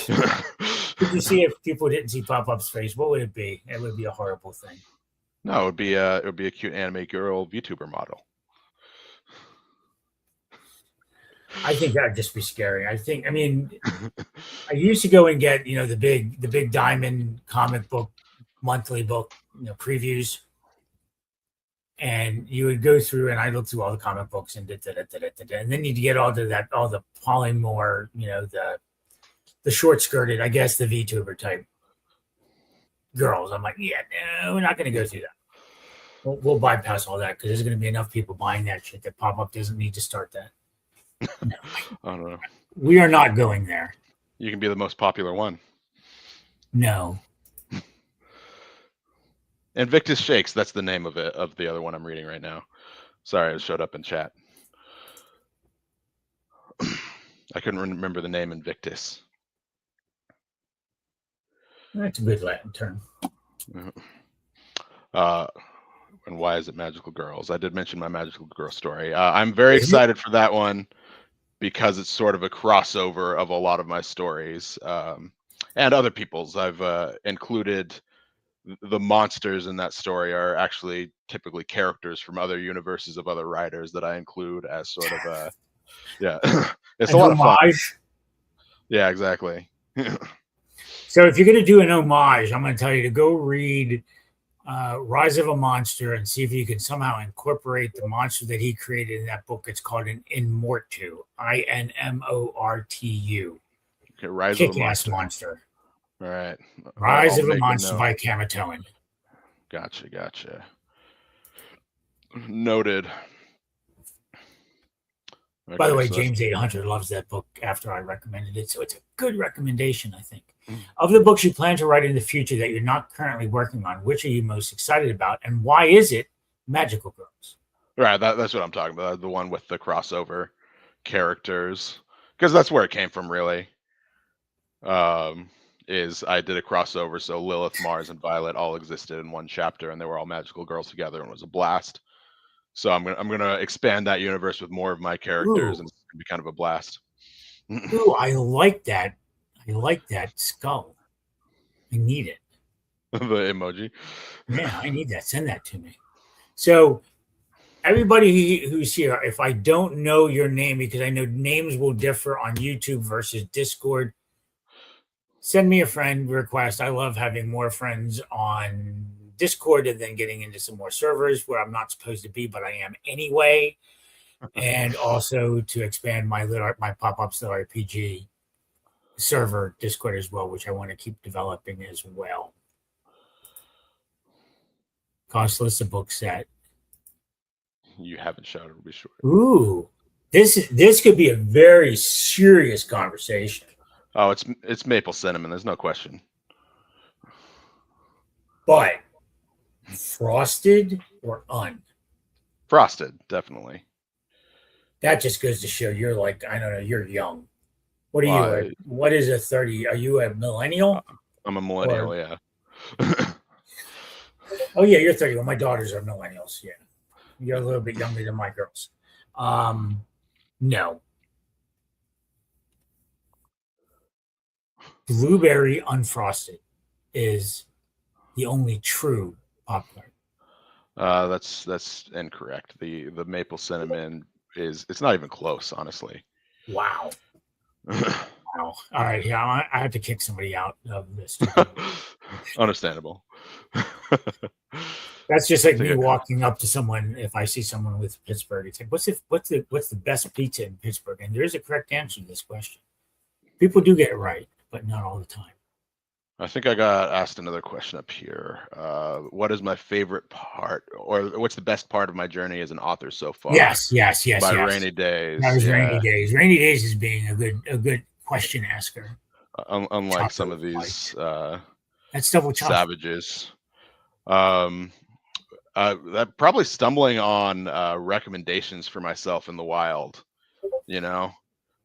Speaker 1: you see if people didn't see PopPop's face? What would it be? It would be a horrible thing.
Speaker 2: No, it would be a cute anime girl VTuber model.
Speaker 1: I think that'd just be scary. I used to go and get, the big diamond comic book, monthly book, previews. And you would go through, and I looked through all the comic books and and then you'd get all the polymorph, the short skirted, I guess the VTuber type girls. I'm like, yeah, no, we're not going to go through that. We'll bypass all that because there's going to be enough people buying that shit that PopPop doesn't need to start that. No.
Speaker 2: I don't know.
Speaker 1: We are not going there.
Speaker 2: You can be the most popular one.
Speaker 1: No.
Speaker 2: Invictus Shakes, that's the name of it, of the other one I'm reading right now. Sorry, it showed up in chat. I couldn't remember the name Invictus.
Speaker 1: That's a good Latin term.
Speaker 2: And why is it Magical Girls? I did mention my Magical Girl story. I'm very excited for that one because it's sort of a crossover of a lot of my stories and other people's. I've included the monsters in that story are actually typically characters from other universes of other writers that I include as sort of a it's a lot of fun. Yeah, exactly.
Speaker 1: So if you're going to do an homage, I'm going to tell you to go read Rise of a Monster and see if you can somehow incorporate the monster that he created in that book. It's called an Inmortu, Inmortu.
Speaker 2: Okay, Rise of a
Speaker 1: Monster.
Speaker 2: All right.
Speaker 1: Rise of a Monster by Kamatoan.
Speaker 2: Gotcha. Noted. Okay,
Speaker 1: by the way, James A. Hunter loves that book after I recommended it. So it's a good recommendation, I think. Of the books you plan to write in the future that you're not currently working on, which are you most excited about? And why is it Magical Girls?
Speaker 2: Right, that's what I'm talking about. The one with the crossover characters. Because that's where it came from, really. Is I did a crossover, so Lilith, Mars, and Violet all existed in one chapter, and they were all magical girls together, and it was a blast. So I'm gonna expand that universe with more of my characters, and it's gonna be kind of a blast.
Speaker 1: Ooh, I like that. I like that skull. I need it.
Speaker 2: The emoji.
Speaker 1: Yeah, I need that. Send that to me. So everybody who's here, if I don't know your name, because I know names will differ on YouTube versus Discord, send me a friend request. I love having more friends on Discord and then getting into some more servers where I'm not supposed to be, but I am anyway. And also to expand my PopPop's LitRPG server Discord as well, which I want to keep developing as well. Costless, a book set.
Speaker 2: You haven't shouted to be sure.
Speaker 1: Ooh, this could be a very serious conversation.
Speaker 2: Oh, it's maple cinnamon. There's no question.
Speaker 1: But frosted or
Speaker 2: frosted, definitely.
Speaker 1: That just goes to show you're like, I don't know, you're young. What are you? What is a 30? Are you a millennial?
Speaker 2: I'm a millennial, yeah.
Speaker 1: Oh yeah, you're 30. Well, my daughters are millennials. Yeah, you're a little bit younger than my girls. No. Blueberry unfrosted is the only true popcorn.
Speaker 2: That's incorrect. The maple cinnamon it's not even close, honestly.
Speaker 1: Wow. Wow. All right, yeah, I have to kick somebody out of this.
Speaker 2: Understandable.
Speaker 1: That's just like me walking up to someone. If I see someone with Pittsburgh, it's like, what's the best pizza in Pittsburgh? And there is a correct answer to this question. People do get it right, but not all the time. I
Speaker 2: think I got asked another question up here. What is my favorite part, or what's the best part of my journey as an author so far?
Speaker 1: Yes.
Speaker 2: By Rainy Days.
Speaker 1: That was Rainy Days. Rainy Days is being a good question asker.
Speaker 2: Unlike some of these
Speaker 1: that's double
Speaker 2: savages. That probably stumbling on recommendations for myself in the wild,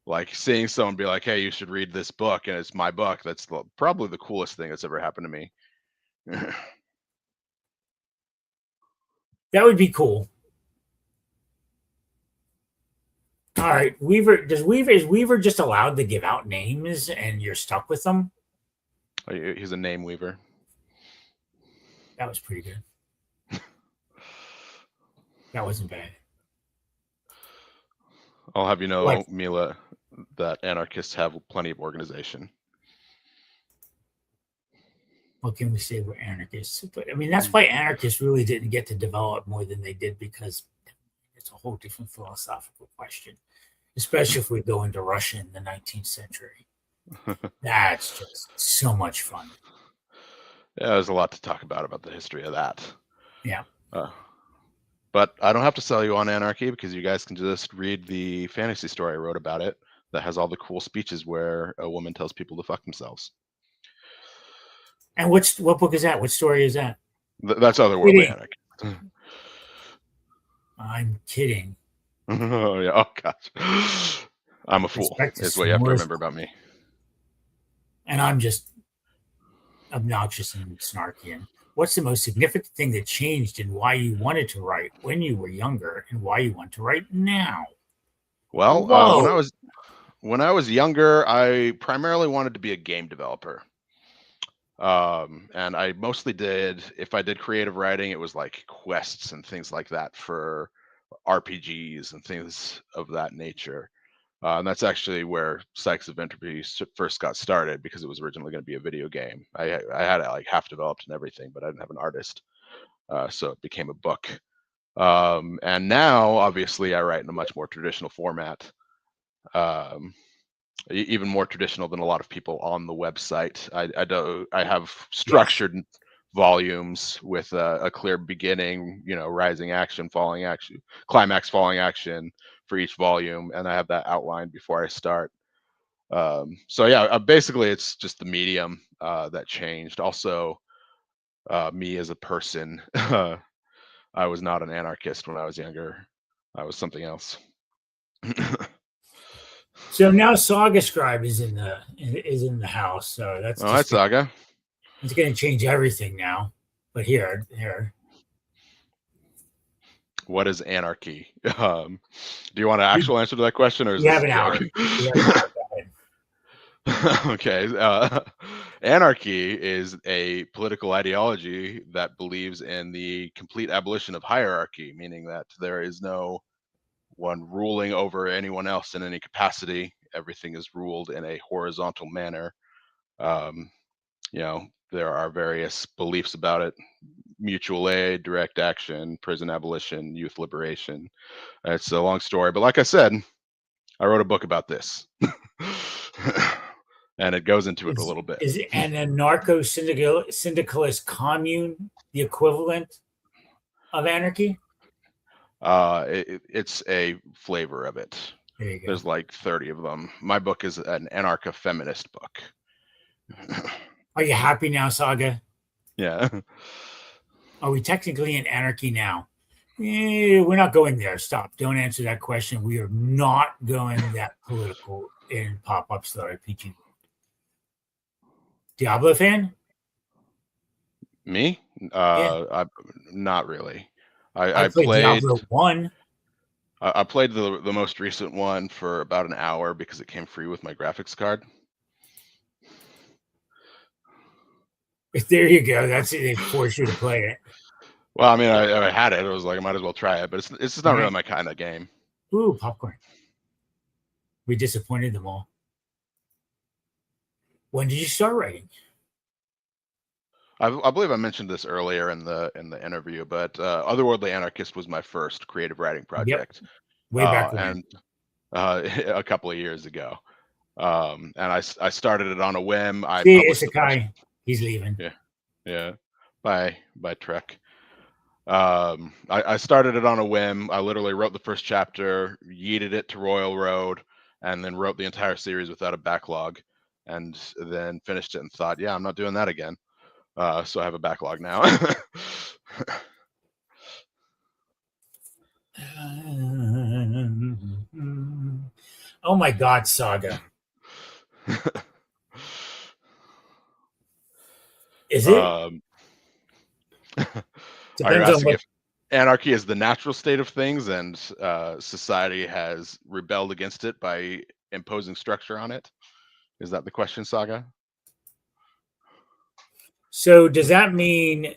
Speaker 2: like seeing someone be like, hey, you should read this book, and it's my book. That's probably the coolest thing that's ever happened to me.
Speaker 1: That would be cool. All right, Weaver. Is Weaver just allowed to give out names and you're stuck with them?
Speaker 2: He's a name weaver.
Speaker 1: That was pretty good. That wasn't bad.
Speaker 2: I'll have you know, Mila, that anarchists have plenty of organization.
Speaker 1: What can we say? We're anarchists. But I mean, that's why anarchists really didn't get to develop more than they did, because it's a whole different philosophical question, especially if we go into Russia in the 19th century. That's just so much fun.
Speaker 2: Yeah, there's a lot to talk about the history of that.
Speaker 1: Yeah.
Speaker 2: But I don't have to sell you on anarchy because you guys can just read the fantasy story I wrote about it that has all the cool speeches where a woman tells people to fuck themselves.
Speaker 1: And what book is that? What story is that?
Speaker 2: That's Otherworldly
Speaker 1: Kidding.
Speaker 2: Anarchy.
Speaker 1: I'm kidding.
Speaker 2: Oh, yeah. Oh, gosh. I'm a fool,
Speaker 1: Respect to
Speaker 2: is what you have to
Speaker 1: s'mores.
Speaker 2: remember about me.
Speaker 1: And I'm just obnoxious and snarky. And what's the most significant thing that changed in why you wanted to write when you were younger and why you want to write now?
Speaker 2: Well,
Speaker 1: Whoa.
Speaker 2: when I was younger, I primarily wanted to be a game developer. And I mostly did, if I did creative writing, it was like quests and things like that for RPGs and things of that nature. And that's actually where Sykes of Entropy first got started, because it was originally going to be a video game. I had it like half developed and everything, but I didn't have an artist, so it became a book. And now, obviously, I write in a much more traditional format, even more traditional than a lot of people on the website. I have
Speaker 1: Yes.
Speaker 2: structured volumes with a clear beginning, rising action, falling action, climax, falling action for each volume, and I have that outlined before I start. So yeah, basically it's just the medium that changed. Also, me as a person, I was not an anarchist when I was younger. I was something else.
Speaker 1: So now Saga Scribe is in the house. So that's
Speaker 2: Oh, hi,
Speaker 1: just
Speaker 2: Saga.
Speaker 1: it's going to change everything now. But here.
Speaker 2: What is anarchy? Do you want an
Speaker 1: We,
Speaker 2: actual answer to that question, or is
Speaker 1: we
Speaker 2: this
Speaker 1: have
Speaker 2: a
Speaker 1: an
Speaker 2: joke?
Speaker 1: hour. We have an hour. Go ahead.
Speaker 2: Okay. Anarchy is a political ideology that believes in the complete abolition of hierarchy, meaning that there is no one ruling over anyone else in any capacity. Everything is ruled in a horizontal manner. Um, there are various beliefs about it: mutual aid, direct action, prison abolition, youth liberation. It's a long story, but like I said, I wrote a book about this. And it goes into it a
Speaker 1: Is
Speaker 2: little bit.
Speaker 1: is an anarcho syndicalist commune the equivalent of anarchy?
Speaker 2: It's a flavor of it.
Speaker 1: There you go.
Speaker 2: There's like 30 of them. My book is an anarcho-feminist book.
Speaker 1: Are you happy now, Saga?
Speaker 2: Yeah.
Speaker 1: Are we technically in anarchy now? We're not going there. Stop. Don't answer that question. We are not going that political in pop-ups LitRPG. Diablo fan?
Speaker 2: Me?
Speaker 1: Yeah.
Speaker 2: Not really.
Speaker 1: I
Speaker 2: I
Speaker 1: played
Speaker 2: played
Speaker 1: Diablo 1.
Speaker 2: I played the most recent one for about an hour because it came free with my graphics card.
Speaker 1: There you go. That's it. They force you to play it.
Speaker 2: Well, I mean, I had it. I was like, I might as well try it, but it's just not really
Speaker 1: Right.
Speaker 2: my kind of game.
Speaker 1: Ooh, popcorn. We disappointed them all. When did you start writing?
Speaker 2: I believe I mentioned this earlier in the interview, but Otherworldly Anarchist was my first creative writing
Speaker 1: Yep.
Speaker 2: project,
Speaker 1: Way back when.
Speaker 2: and a couple of years ago. And I started it on a whim. I
Speaker 1: See,
Speaker 2: published the first.
Speaker 1: Isekai. He's leaving.
Speaker 2: Yeah, yeah. By Trek. I started it on a whim. I literally wrote the first chapter, yeeted it to Royal Road, and then wrote the entire series without a backlog, and then finished it and thought, yeah, I'm not doing that again. So I have a backlog now.
Speaker 1: Oh my God, Saga. Is it?
Speaker 2: um, are you
Speaker 1: Depends on
Speaker 2: asking
Speaker 1: what.
Speaker 2: if anarchy is the natural state of things and society has rebelled against it by imposing structure on it? Is that the question, Saga?
Speaker 1: So does that mean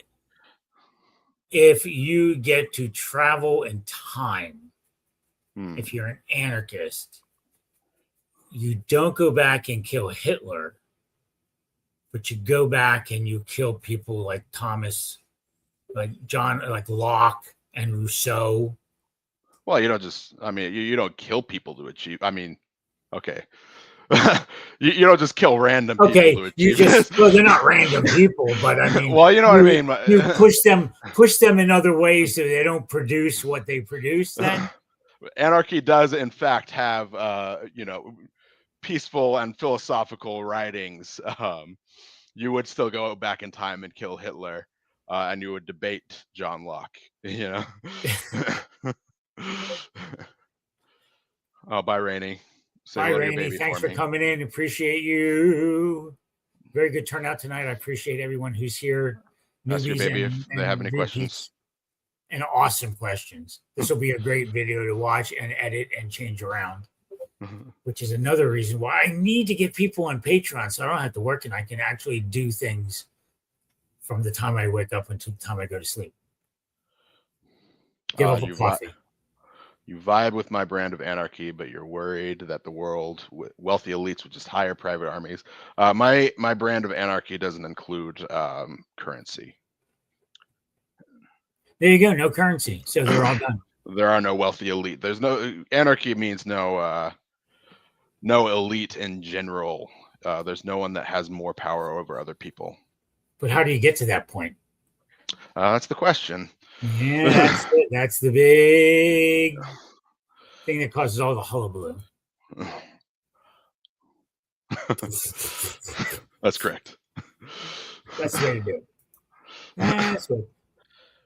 Speaker 1: if you get to travel in time,
Speaker 2: Hmm.
Speaker 1: if you're an anarchist, you don't go back and kill Hitler, but you go back and you kill people like Thomas, like John, like Locke and Rousseau?
Speaker 2: Well, you don't just, I mean, you don't kill people to achieve. I mean, okay. You don't just kill random people
Speaker 1: Okay,
Speaker 2: to
Speaker 1: you
Speaker 2: achieve
Speaker 1: just
Speaker 2: this.
Speaker 1: well, they're not random people, but I mean,
Speaker 2: Well, you know what I mean.
Speaker 1: you push them in other ways so they don't produce what they produce. Then
Speaker 2: Anarchy does, in fact, have peaceful and philosophical writings. You would still go back in time and kill Hitler, and you would debate John Locke. Oh, bye, Rainey. Say
Speaker 1: bye,
Speaker 2: hello to your
Speaker 1: Rainey.
Speaker 2: baby
Speaker 1: Thanks
Speaker 2: for
Speaker 1: for
Speaker 2: me.
Speaker 1: coming in. Appreciate you. Very good turnout tonight. I appreciate everyone who's here.
Speaker 2: Ask your
Speaker 1: Newbies
Speaker 2: baby if they have any
Speaker 1: repeats.
Speaker 2: questions.
Speaker 1: And awesome questions. This will be a great video to watch and edit and change around, which is another reason why I need to get people on Patreon so I don't have to work and I can actually do things from the time I wake up until the time I go to sleep. Give up a coffee.
Speaker 2: You vibe with my brand of anarchy, but you're worried that the world, wealthy elites with just hire private armies. My brand of anarchy doesn't include currency.
Speaker 1: There you go. No currency. So they're all done.
Speaker 2: There are no wealthy elite. There's no anarchy means no elite in general. There's no one that has more power over other people.
Speaker 1: But how do you get to that point?
Speaker 2: That's the question.
Speaker 1: Yeah, that's the big thing that causes all the hullabaloo.
Speaker 2: That's correct.
Speaker 1: That's the way to do it. That's what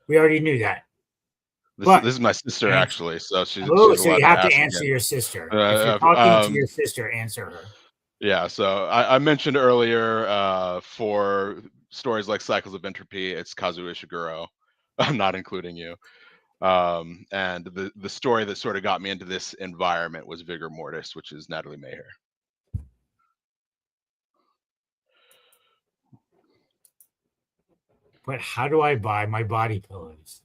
Speaker 1: we already knew that.
Speaker 2: This is my sister, actually. So she's
Speaker 1: so you have to answer your sister. If you're talking to your sister, answer her.
Speaker 2: Yeah. So I mentioned earlier for stories like Cycles of Entropy, it's Kazuo Ishiguro. I'm not including you. And the story that sort of got me into this environment was Vigor Mortis, which is Natalie Mayer.
Speaker 1: But how do I buy my body pillows?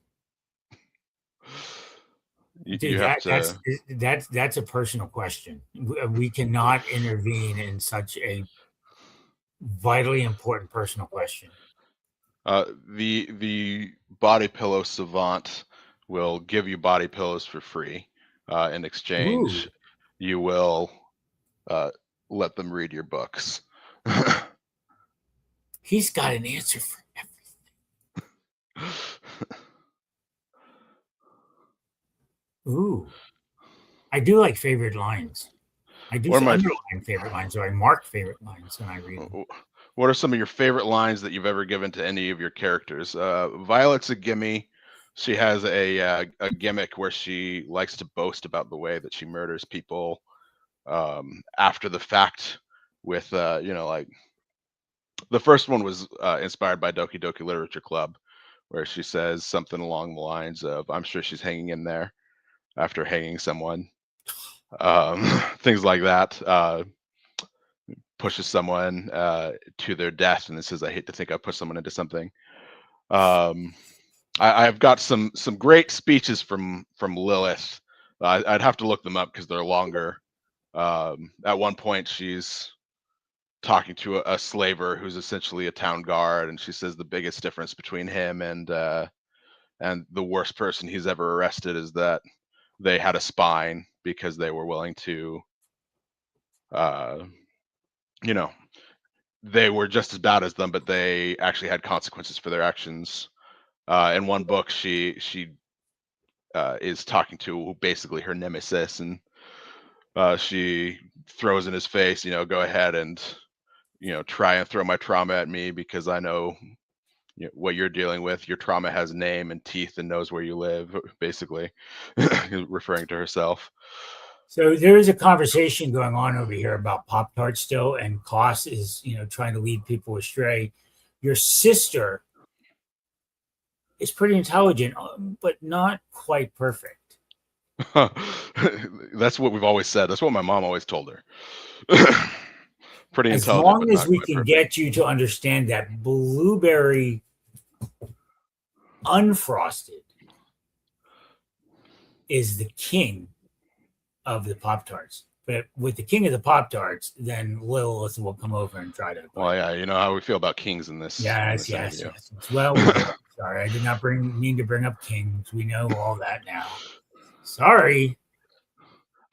Speaker 1: Dude, that's a personal question. We cannot intervene in such a vitally important personal question.
Speaker 2: The body pillow savant will give you body pillows for free. In exchange, you will let them read your books.
Speaker 1: He's got an answer for everything. Ooh. I do like favorite lines. I do underline favorite lines, or I mark favorite lines when I read them.
Speaker 2: What are some of your favorite lines that you've ever given to any of your characters? Violet's a gimme. She has a gimmick where she likes to boast about the way that she murders people after the fact with, like the first one was inspired by Doki Doki Literature Club, where she says something along the lines of, I'm sure she's hanging in there after hanging someone. Things like that. Pushes someone to their death, and it says, I hate to think I put someone into something. I've got some great speeches from Lilith. I'd have to look them up because they're longer. At one point, she's talking to a slaver who's essentially a town guard, and she says the biggest difference between him and the worst person he's ever arrested is that they had a spine because they were willing to they were just as bad as them, but they actually had consequences for their actions. In one book, she is talking to basically her nemesis, and she throws in his face, go ahead and try and throw my trauma at me because I know what you're dealing with. Your trauma has a name and teeth and knows where you live, basically referring to herself.
Speaker 1: So there is a conversation going on over here about Pop-Tarts still, and Koss is, trying to lead people astray. Your sister is pretty intelligent, but not quite perfect.
Speaker 2: That's what we've always said. That's what my mom always told her. Pretty
Speaker 1: as
Speaker 2: intelligent.
Speaker 1: As long as we can get you to understand that blueberry unfrosted is the king of the Pop-Tarts. But with the king of the Pop-Tarts, then Lilith will come over and try to.
Speaker 2: Well, yeah, you know how we feel about kings in this.
Speaker 1: Yes. Well, sorry, I did not mean to bring up kings. We know all that now. Sorry.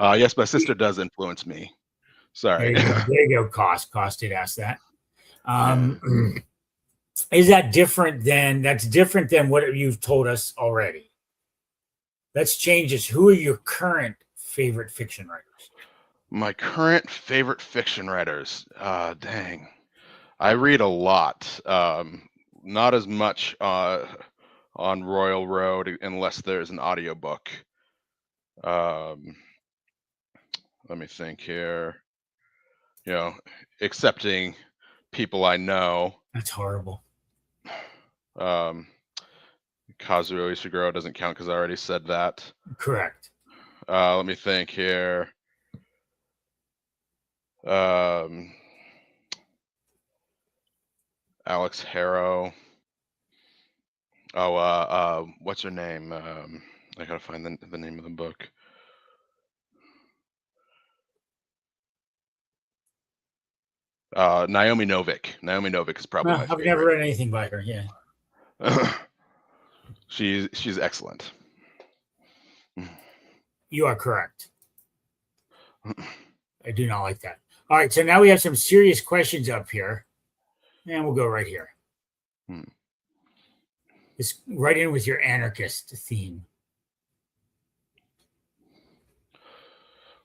Speaker 2: Yes, my sister does influence me. Sorry.
Speaker 1: There you go. Cost did ask that. Is that different than what you've told us already? Let's change this. Who are your current favorite fiction writers?
Speaker 2: My current favorite fiction writers. Dang. I read a lot. Not as much on Royal Road unless there's an audiobook. Let me think here. You know, accepting people I know.
Speaker 1: That's horrible.
Speaker 2: Kazuo Ishiguro doesn't count because I already said that.
Speaker 1: Correct.
Speaker 2: Let me think here. Alex Harrow. Oh, what's her name? I gotta find the name of the book. Naomi Novik. Naomi Novik is probably my favorite.
Speaker 1: I've never read anything by her. Yeah.
Speaker 2: She's excellent.
Speaker 1: You are correct. I do not like that. All right, so now we have some serious questions up here, and we'll go right here. Just right in with your anarchist theme.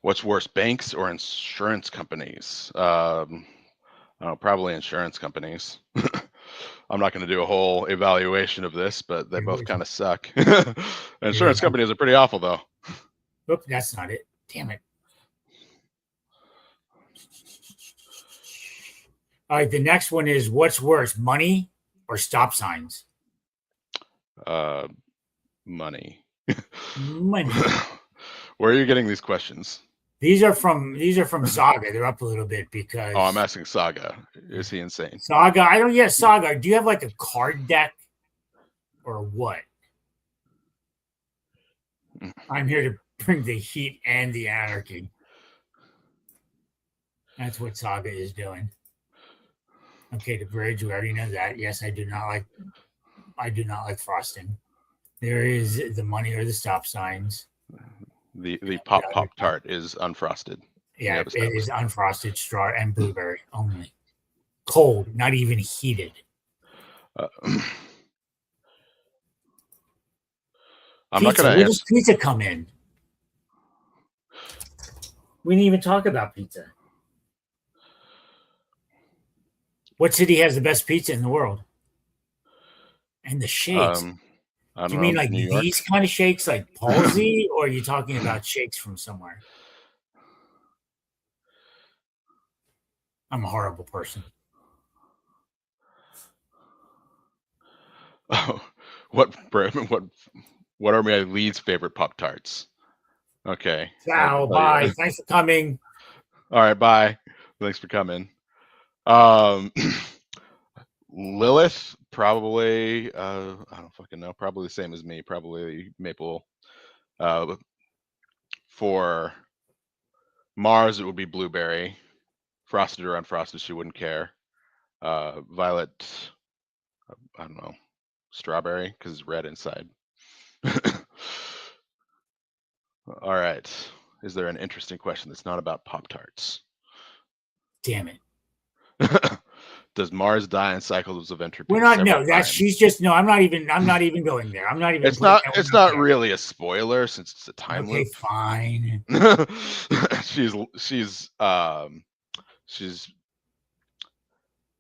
Speaker 2: What's worse, banks or insurance companies? Probably insurance companies. I'm not going to do a whole evaluation of this, but they both kind of suck. Insurance companies are pretty awful, though.
Speaker 1: Oop, that's not it. Damn it. All right, the next one is what's worse, money or stop signs?
Speaker 2: Money.
Speaker 1: Money.
Speaker 2: Where are you getting these questions?
Speaker 1: These are from Saga. They're up a little bit because.
Speaker 2: Oh, I'm asking Saga. Is he insane?
Speaker 1: Saga. I don't. Yeah, Saga. Do you have like a card deck, or what? I'm here to bring the heat and the anarchy. That's what Saga is doing. Okay, the bridge. We already know that. Yes, I do not like frosting. There is the money or the stop signs.
Speaker 2: The PopPop tart is unfrosted.
Speaker 1: Yeah, it is unfrosted straw and blueberry only. Cold, not even heated.
Speaker 2: I'm not going to
Speaker 1: answer. Where does pizza come in? We didn't even talk about pizza. What city has the best pizza in the world? And the shakes. Do you mean like these kind of shakes, like palsy, or are you talking about shakes from somewhere? I'm a horrible person.
Speaker 2: Oh, what are my least favorite Pop Tarts? Okay.
Speaker 1: Ciao, bye. Thanks for coming.
Speaker 2: All right, bye. Thanks for coming. Lilith, probably. I don't fucking know. Probably the same as me. Probably maple. For Mars, it would be blueberry. Frosted or unfrosted, she wouldn't care. Violet, I don't know. Strawberry, because it's red inside. All right. Is there an interesting question that's not about Pop-Tarts?
Speaker 1: Damn it.
Speaker 2: Does Mars die in cycles of entropy?
Speaker 1: We're not. No, that's she's just no. I'm not even going there. I'm not even.
Speaker 2: It's not. It's not really a spoiler since it's a time loop.
Speaker 1: Okay, fine.
Speaker 2: She's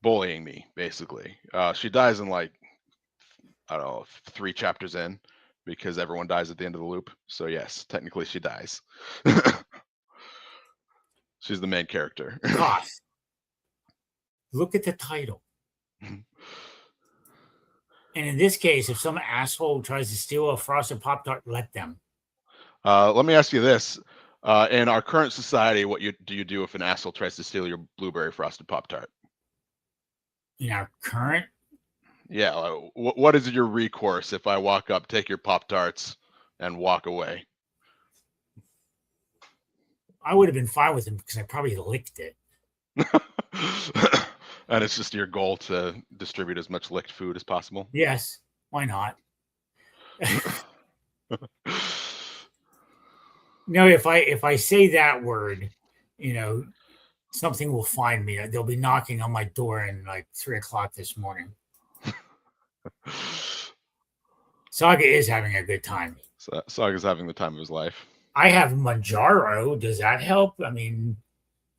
Speaker 2: bullying me basically. She dies in like I don't know 3 chapters in because everyone dies at the end of the loop. So yes, technically she dies. She's the main character.
Speaker 1: Gosh. Look at the title. And in this case, if some asshole tries to steal a frosted Pop-Tart, let them.
Speaker 2: Let me ask you this. In our current society, what do you do if an asshole tries to steal your blueberry frosted Pop-Tart?
Speaker 1: In our current?
Speaker 2: Yeah. What is your recourse if I walk up, take your Pop-Tarts, and walk away?
Speaker 1: I would have been fine with him because I probably licked it.
Speaker 2: And it's just your goal to distribute as much licked food as possible?
Speaker 1: Yes. Why not? No, if I say that word, Something will find me. They'll be knocking on my door in like 3:00 this morning. Saga is having a good time.
Speaker 2: Saga's having the time of his life.
Speaker 1: I have Manjaro. Does that help? I mean,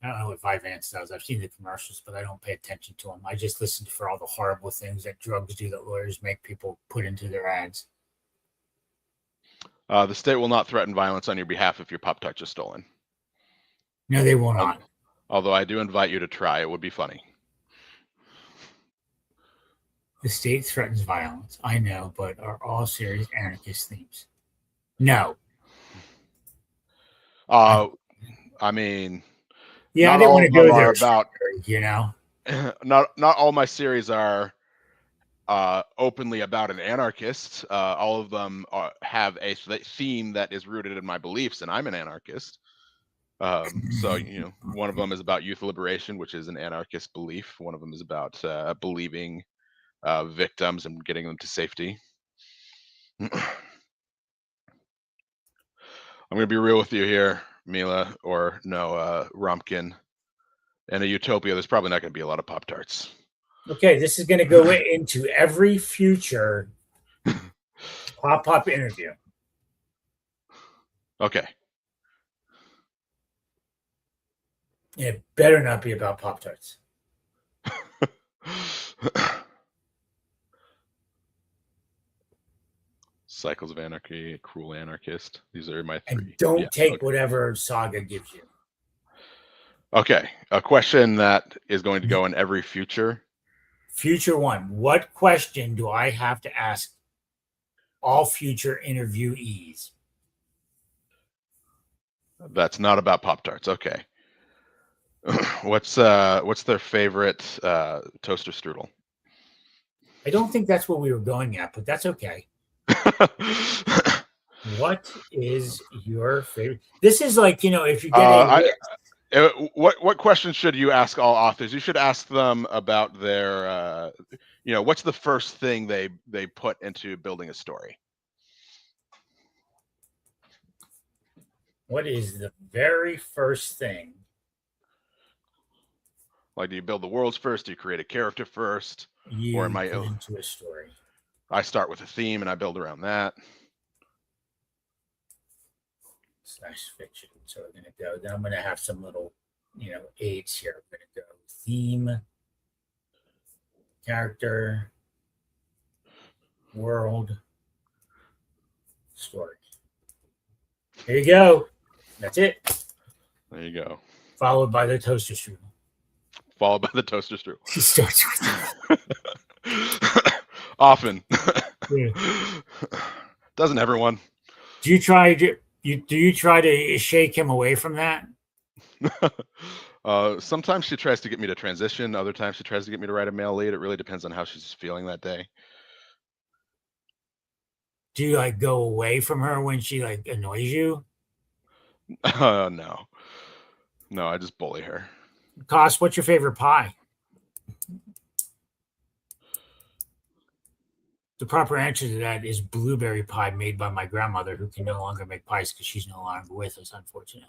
Speaker 1: I don't know what Vyvanse does. I've seen the commercials, but I don't pay attention to them. I just listen for all the horrible things that drugs do that lawyers make people put into their ads.
Speaker 2: The state will not threaten violence on your behalf if your Pop-Tarts are stolen.
Speaker 1: No, they will not.
Speaker 2: Although I do invite you to try. It would be funny.
Speaker 1: The state threatens violence. I know, but are all serious anarchist themes? No.
Speaker 2: I mean,
Speaker 1: yeah,
Speaker 2: not
Speaker 1: I didn't
Speaker 2: all
Speaker 1: want to
Speaker 2: of
Speaker 1: go
Speaker 2: them
Speaker 1: there.
Speaker 2: are about,
Speaker 1: you know,
Speaker 2: not all my series are openly about an anarchist. All of them have a theme that is rooted in my beliefs, and I'm an anarchist. So, one of them is about youth liberation, which is an anarchist belief. One of them is about believing victims and getting them to safety. I'm going to be real with you here, Mila, or no, Rumpkin. In a utopia, there's probably not going to be a lot of Pop-Tarts.
Speaker 1: Okay, this is going to go into every future PopPop interview.
Speaker 2: Okay.
Speaker 1: It better not be about Pop-Tarts.
Speaker 2: Cycles of Anarchy, Cruel Anarchist. These are my 3.
Speaker 1: And don't take whatever Saga gives you.
Speaker 2: Okay, a question that is going to go in every future.
Speaker 1: Future one. What question do I have to ask all future interviewees?
Speaker 2: That's not about Pop-Tarts. Okay. What's their favorite toaster strudel?
Speaker 1: I don't think that's what we were going at, but that's okay. What is your favorite? This is like, if you get
Speaker 2: what questions should you ask all authors? You should ask them about their what's the first thing they put into building a story?
Speaker 1: What is the very first thing?
Speaker 2: Like, do you build the worlds first? Do you create a character first?
Speaker 1: You
Speaker 2: or am I
Speaker 1: put into a story?
Speaker 2: I start with a theme and I build around that.
Speaker 1: / fiction. So we're going to go. Then I'm going to have some little, aids here. I'm going to go theme, character, world, story. There you go. That's it.
Speaker 2: There you go.
Speaker 1: Followed by the toaster strudel.
Speaker 2: Followed by the toaster strudel.
Speaker 1: He starts with
Speaker 2: often.
Speaker 1: Yeah.
Speaker 2: Doesn't everyone?
Speaker 1: Do you try to shake him away from that?
Speaker 2: Sometimes she tries to get me to transition. Other times she tries to get me to write a male lead. It really depends on how she's feeling that day.
Speaker 1: Do you go away from her when she annoys you?
Speaker 2: No, I just bully her.
Speaker 1: Koss, what's your favorite pie? The proper answer to that is blueberry pie made by my grandmother, who can no longer make pies because she's no longer with us, unfortunately.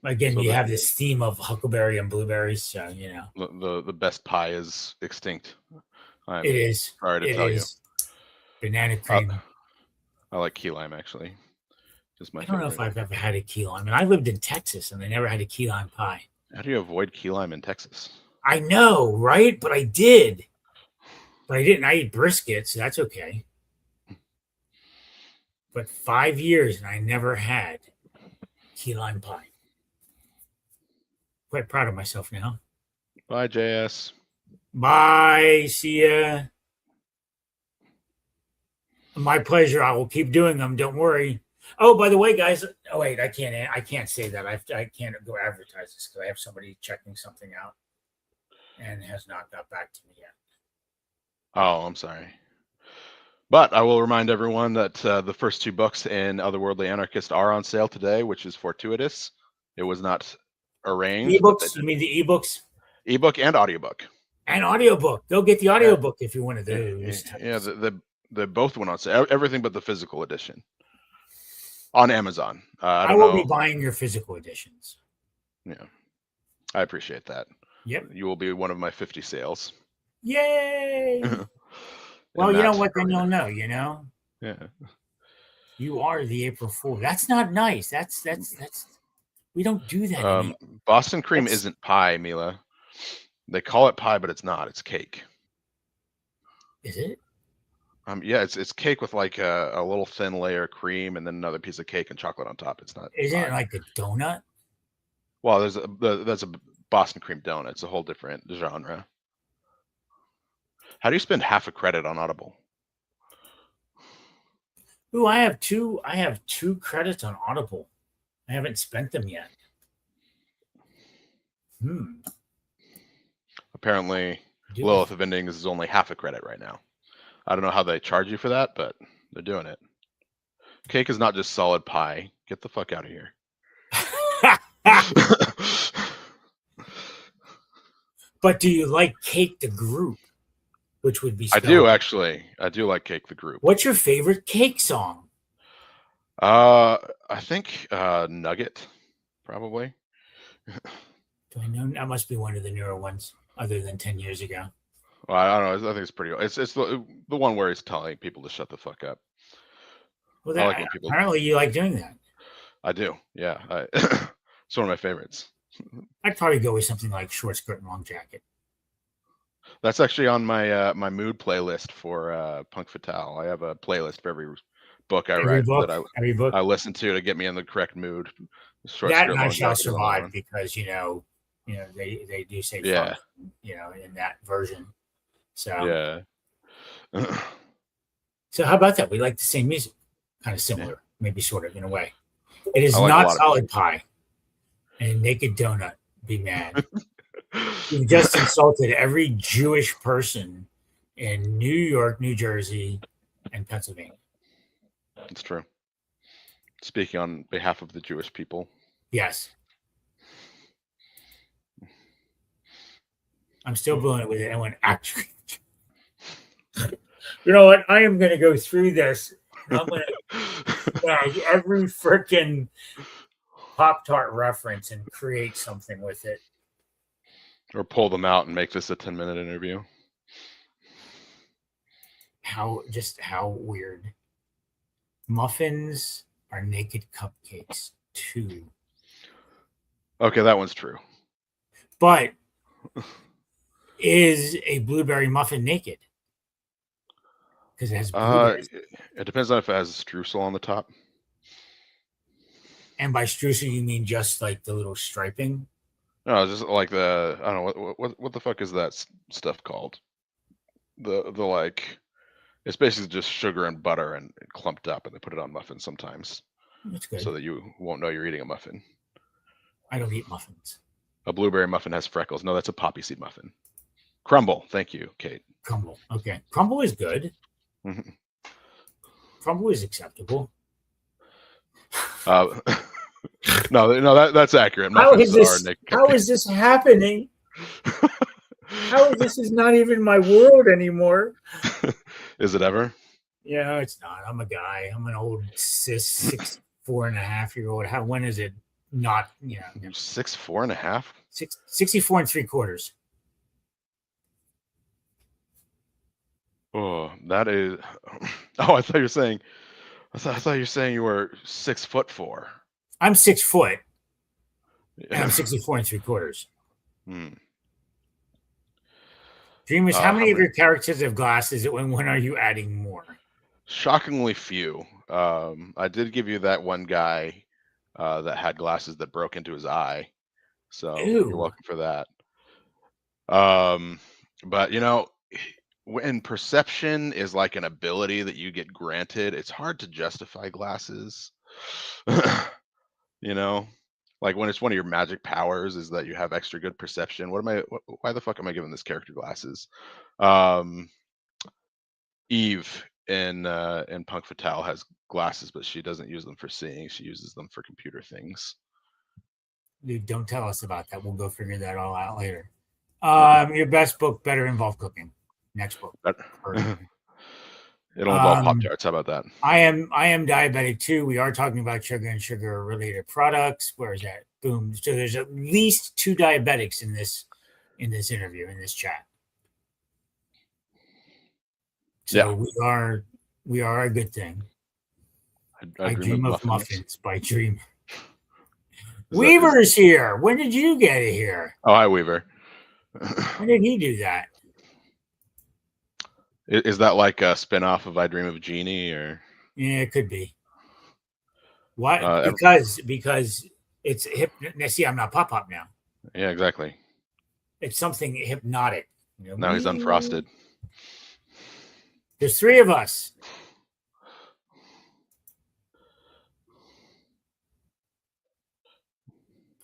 Speaker 1: Again, so we have this theme of huckleberry and blueberries, so
Speaker 2: the best pie is extinct.
Speaker 1: It is.
Speaker 2: Sorry to tell you.
Speaker 1: Banana cream.
Speaker 2: I like key lime, actually. Just my
Speaker 1: I don't know if I've ever had a key lime. And I lived in Texas, and I never had a key lime pie.
Speaker 2: How do you avoid key lime in Texas?
Speaker 1: I know, right? But I did. But I didn't. I eat brisket, so that's okay. But 5 years, and I never had key lime pie. Quite proud of myself now.
Speaker 2: Bye, JS.
Speaker 1: Bye. See ya. My pleasure. I will keep doing them. Don't worry. Oh, by the way, guys. Oh, wait. I can't say that. I can't go advertise this because I have somebody checking something out and has not got back to me yet.
Speaker 2: Oh, I'm sorry. But I will remind everyone that the first 2 books in Otherworldly Anarchist are on sale today, which is fortuitous. It was not arranged.
Speaker 1: Ebooks? You mean the ebooks?
Speaker 2: Ebook and audiobook.
Speaker 1: And audiobook. Go get the audiobook if you want to do.
Speaker 2: Yeah, they both went on sale. Everything but the physical edition. On Amazon. I
Speaker 1: I
Speaker 2: don't
Speaker 1: will be
Speaker 2: know.
Speaker 1: buying your physical editions.
Speaker 2: Yeah, I appreciate that.
Speaker 1: Yep.
Speaker 2: You will be one of my 50 sales.
Speaker 1: Yay! Well,
Speaker 2: In
Speaker 1: you know
Speaker 2: that
Speaker 1: what? Then
Speaker 2: arena.
Speaker 1: you'll know. You know,
Speaker 2: Yeah.
Speaker 1: you are the April Fool. That's not nice. That's. We don't do that anymore.
Speaker 2: Boston cream
Speaker 1: That's,
Speaker 2: isn't pie, Mila. They call it pie, but it's not. It's cake.
Speaker 1: is it?
Speaker 2: Yeah, it's cake with like a little thin layer of cream and then another piece of cake and chocolate on top. It's not
Speaker 1: Isn't it
Speaker 2: pie.
Speaker 1: like a donut?
Speaker 2: Well, that's a Boston cream donut. It's a whole different genre. How do you spend half a credit on Audible?
Speaker 1: Ooh, I have two. I have 2 credits on Audible. I haven't spent them yet.
Speaker 2: Apparently,
Speaker 1: Do
Speaker 2: Lilith of Endings is only half a credit right now. I don't know how they charge you for that, but they're doing it. Cake is not just solid pie. Get the fuck out of here.
Speaker 1: But do you like Cake the group, which would be
Speaker 2: I
Speaker 1: spelled?
Speaker 2: do actually. I do like Cake the group.
Speaker 1: What's your favorite Cake song?
Speaker 2: I think Nugget, probably.
Speaker 1: Do I know? That must be one of the newer ones, other than 10 years ago.
Speaker 2: Well, I don't know. I think it's pretty. It's the one where he's telling people to shut the fuck up.
Speaker 1: Well,
Speaker 2: I like when people.
Speaker 1: Apparently, you like doing that.
Speaker 2: I do. Yeah. It's one of my favorites.
Speaker 1: I'd probably go with something like Short Skirt and Long Jacket.
Speaker 2: That's actually on my my mood playlist for Punk Fatale. I have a playlist for every book I write that
Speaker 1: every book.
Speaker 2: I listen to get me in the correct mood. Short
Speaker 1: That
Speaker 2: Skirt,
Speaker 1: and I
Speaker 2: Long
Speaker 1: Shall
Speaker 2: Jacket is on that
Speaker 1: Survive
Speaker 2: one.
Speaker 1: because they do say
Speaker 2: Yeah.
Speaker 1: fuck, in that version. So
Speaker 2: Yeah.
Speaker 1: So how about that? We like the same music, kind of similar, maybe sort of in a way. It is
Speaker 2: I like a
Speaker 1: not
Speaker 2: lot of
Speaker 1: solid pie and naked donut. Be mad. You just insulted every Jewish person in New York, New Jersey, and Pennsylvania.
Speaker 2: It's true. Speaking on behalf of the Jewish people.
Speaker 1: Yes. I'm still blowing it with it. I went, actually. You know what? I am going to go through this. And I'm going to snag every freaking Pop-Tart reference and create something with it.
Speaker 2: Or pull them out and make this a 10-minute interview.
Speaker 1: How weird. Muffins are naked cupcakes too.
Speaker 2: Okay, that one's true.
Speaker 1: But is a blueberry muffin naked? Because it has blueberries.
Speaker 2: It depends on if it has streusel on the top.
Speaker 1: And by streusel, you mean just like the little striping?
Speaker 2: No, just like I don't know what the fuck is that stuff called? The like, it's basically just sugar and butter and clumped up, and they put it on muffins sometimes.
Speaker 1: That's good.
Speaker 2: So that you won't know you're eating a muffin.
Speaker 1: I don't eat muffins.
Speaker 2: A blueberry muffin has freckles. No, that's a poppy seed muffin. Crumble. Thank you, Kate.
Speaker 1: Crumble. Okay. Crumble is good.
Speaker 2: Mm-hmm.
Speaker 1: Crumble is acceptable.
Speaker 2: No, that's accurate.
Speaker 1: How is this happening? How is this is not even my world anymore?
Speaker 2: Is it ever?
Speaker 1: Yeah, it's not. I'm a guy. I'm an old cis 64.5-year-old. When is it not?
Speaker 2: 64.5?
Speaker 1: 64 3/4.
Speaker 2: Oh, that is. Oh, I thought you were saying. I thought you were saying you were 6'4".
Speaker 1: I'm 6 foot. And I'm 64 3/4. Dreamers, how many of your characters have glasses? And when are you adding more?
Speaker 2: Shockingly few. I did give you that one guy that had glasses that broke into his eye. So You're welcome for that. But when perception is like an ability that you get granted, it's hard to justify glasses. Like when it's one of your magic powers is that you have extra good perception. Why the fuck am I giving this character glasses? Eve in Punk Fatale has glasses, but she doesn't use them for seeing. She uses them for computer things.
Speaker 1: Dude, don't tell us about that. We'll go figure that all out later. Your best book better involve cooking. Next book.
Speaker 2: It'll involve Pop-Tarts. How about that?
Speaker 1: I am diabetic too. We are talking about sugar and sugar related products. Where is that? Boom. So there's at least 2 diabetics in this interview, in this chat. So we are a good thing. I dream of muffins by Dream. Weaver is here. When did you get here?
Speaker 2: Oh, hi, Weaver.
Speaker 1: When did he do that?
Speaker 2: Is that like a spinoff of I Dream of Jeannie, or?
Speaker 1: Yeah, it could be. Why? Because it's see, I'm not PopPop now.
Speaker 2: Yeah, exactly.
Speaker 1: It's something hypnotic.
Speaker 2: Now he's unfrosted.
Speaker 1: There's 3 of us.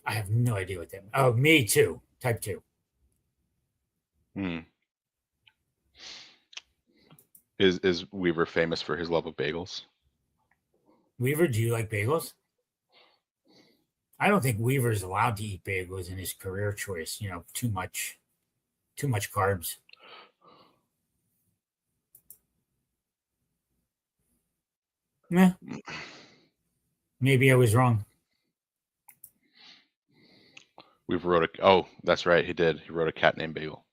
Speaker 1: I have no idea what that means. Oh, me too. Type 2.
Speaker 2: Is Weaver famous for his love of bagels?
Speaker 1: Weaver, do you like bagels? I don't think Weaver is allowed to eat bagels in his career choice. Too much carbs. Yeah. Maybe I was wrong.
Speaker 2: Weaver wrote oh, that's right, he did. He wrote A Cat Named Bagel.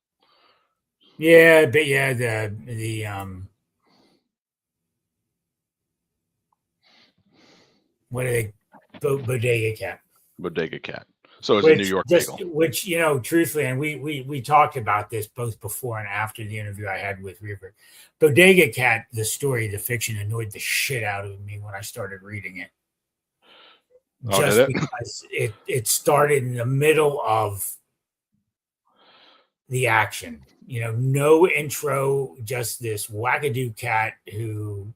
Speaker 1: Yeah, but yeah, the what are they? Bodega Cat.
Speaker 2: Bodega Cat. So it's a New York bagel.
Speaker 1: Which, truthfully, and we talked about this both before and after the interview I had with Weaver. Bodega Cat, the story, the fiction, annoyed the shit out of me when I started reading it. Just because it started in the middle of the action. No intro, just this wackadoo cat who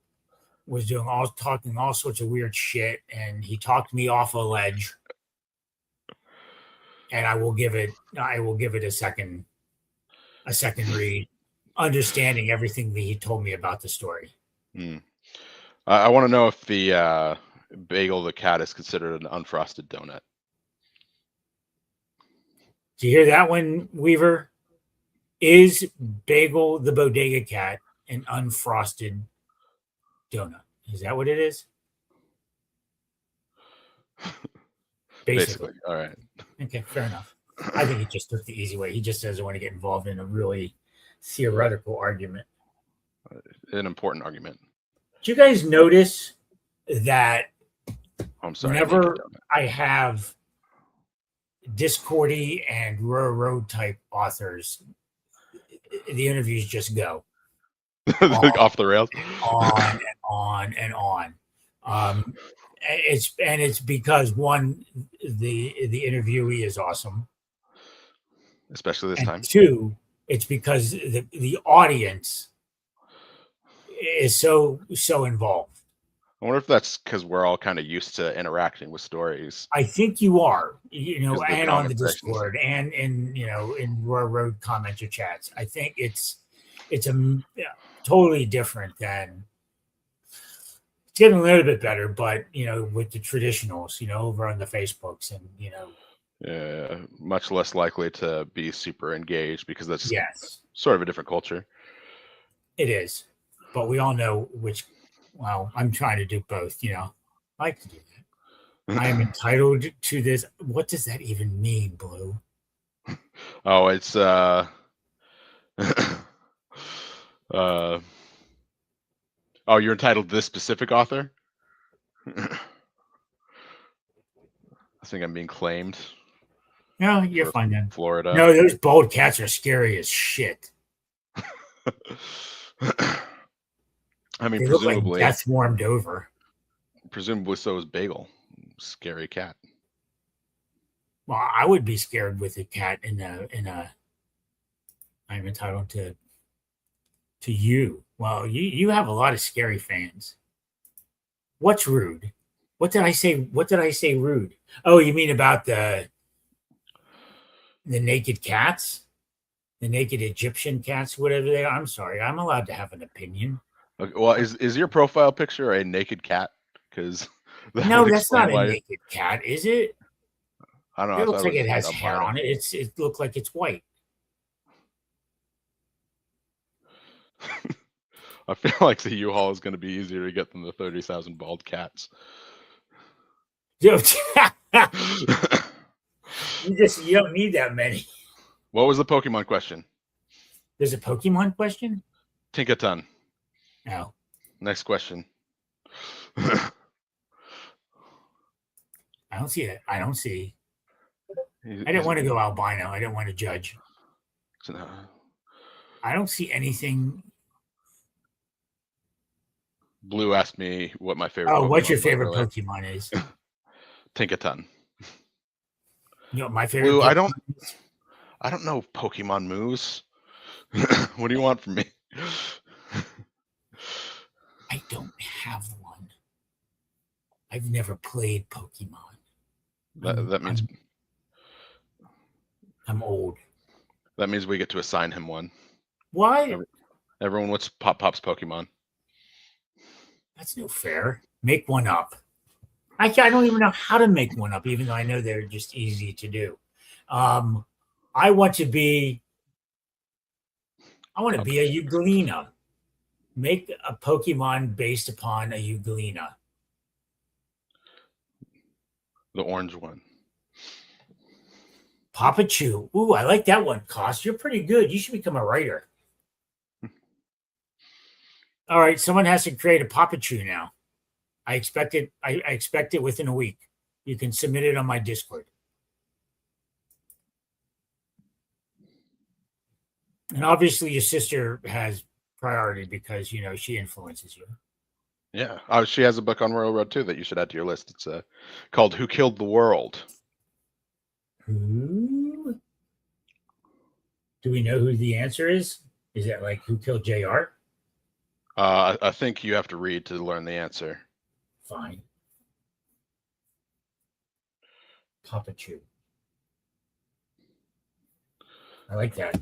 Speaker 1: was talking all sorts of weird shit, and he talked me off a ledge. And I will give it a second read, understanding everything that he told me about the story.
Speaker 2: I want to know if the bagel the cat is considered an unfrosted donut.
Speaker 1: Do you hear that one, Weaver? Is Bagel the Bodega Cat an unfrosted donut? Is that what it is?
Speaker 2: Basically. All right.
Speaker 1: Okay, fair enough. I think he just took the easy way. He just doesn't want to get involved in a really theoretical argument.
Speaker 2: An important argument.
Speaker 1: Do you guys notice that
Speaker 2: I'm sorry,
Speaker 1: whenever I have Discordy and Royal Road type authors, the interviews just go
Speaker 2: off the rails,
Speaker 1: on and on and on. It's because one, the interviewee is awesome,
Speaker 2: especially this time.
Speaker 1: 2, it's because the audience is so involved.
Speaker 2: I wonder if that's because we're all kind of used to interacting with stories.
Speaker 1: I think you are, and on the Discord and in Royal Road commenter chats. I think it's totally different than. It's getting a little bit better, but with the traditionals, over on the Facebooks and
Speaker 2: yeah, much less likely to be super engaged because that's sort of a different culture.
Speaker 1: It is, but we all know which. Well, I'm trying to do both. I like to do that. I am entitled to this. What does that even mean, Blue?
Speaker 2: Oh, it's oh, you're entitled to this specific author? I think I'm being claimed.
Speaker 1: No, you're fine then.
Speaker 2: Florida.
Speaker 1: No, those bald cats are scary as shit.
Speaker 2: I mean,
Speaker 1: they
Speaker 2: presumably
Speaker 1: look like death warmed over.
Speaker 2: Presumably, so is Bagel. Scary cat.
Speaker 1: Well, I would be scared with a cat in a. I'm entitled to you. Well, you have a lot of scary fans. What's rude? What did I say? What did I say rude? Oh, you mean about the naked cats? The naked Egyptian cats, whatever they are. I'm sorry. I'm allowed to have an opinion.
Speaker 2: Okay, well, is your profile picture a naked cat? Because
Speaker 1: no, that's not a naked cat, is it?
Speaker 2: I don't know.
Speaker 1: It looks like it has hair on it. It looks like it's white.
Speaker 2: I feel like the U-Haul is going to be easier to get than the 30,000 bald cats.
Speaker 1: You don't need that many.
Speaker 2: What was the Pokemon question?
Speaker 1: There's a Pokemon question?
Speaker 2: Tinkaton.
Speaker 1: No.
Speaker 2: Next question.
Speaker 1: I don't see it. I don't see. I didn't want to go albino. I didn't want to judge. I don't see anything.
Speaker 2: Blue asked me what my favorite.
Speaker 1: Oh, what's your
Speaker 2: Pokemon
Speaker 1: favorite
Speaker 2: was
Speaker 1: Pokemon is?
Speaker 2: Tinkaton.
Speaker 1: You know what my favorite.
Speaker 2: Blue,
Speaker 1: Pokemon
Speaker 2: I don't know Pokemon moves. What do you want from me?
Speaker 1: I don't have one. I've never played Pokemon.
Speaker 2: That means
Speaker 1: I'm old.
Speaker 2: That means we get to assign him one.
Speaker 1: Why?
Speaker 2: Everyone wants PopPop's Pokemon.
Speaker 1: That's no fair. Make one up. I don't even know how to make one up, even though I know they're just easy to do. I want to be a Euglena. Make a Pokemon based upon a Euglena.
Speaker 2: The orange one.
Speaker 1: Papachu. Ooh, I like that one. Cost, you're pretty good. You should become a writer. All right, someone has to create a Papachu now. I expect it within a week. You can submit it on my Discord. And obviously your sister has priority because, she influences you.
Speaker 2: Yeah. Oh, she has a book on Royal Road too that you should add to your list. It's called Who Killed the World?
Speaker 1: Who? Do we know who the answer is? Is it like Who Killed JR?
Speaker 2: I think you have to read to learn the answer.
Speaker 1: Fine. Papachu. I like that.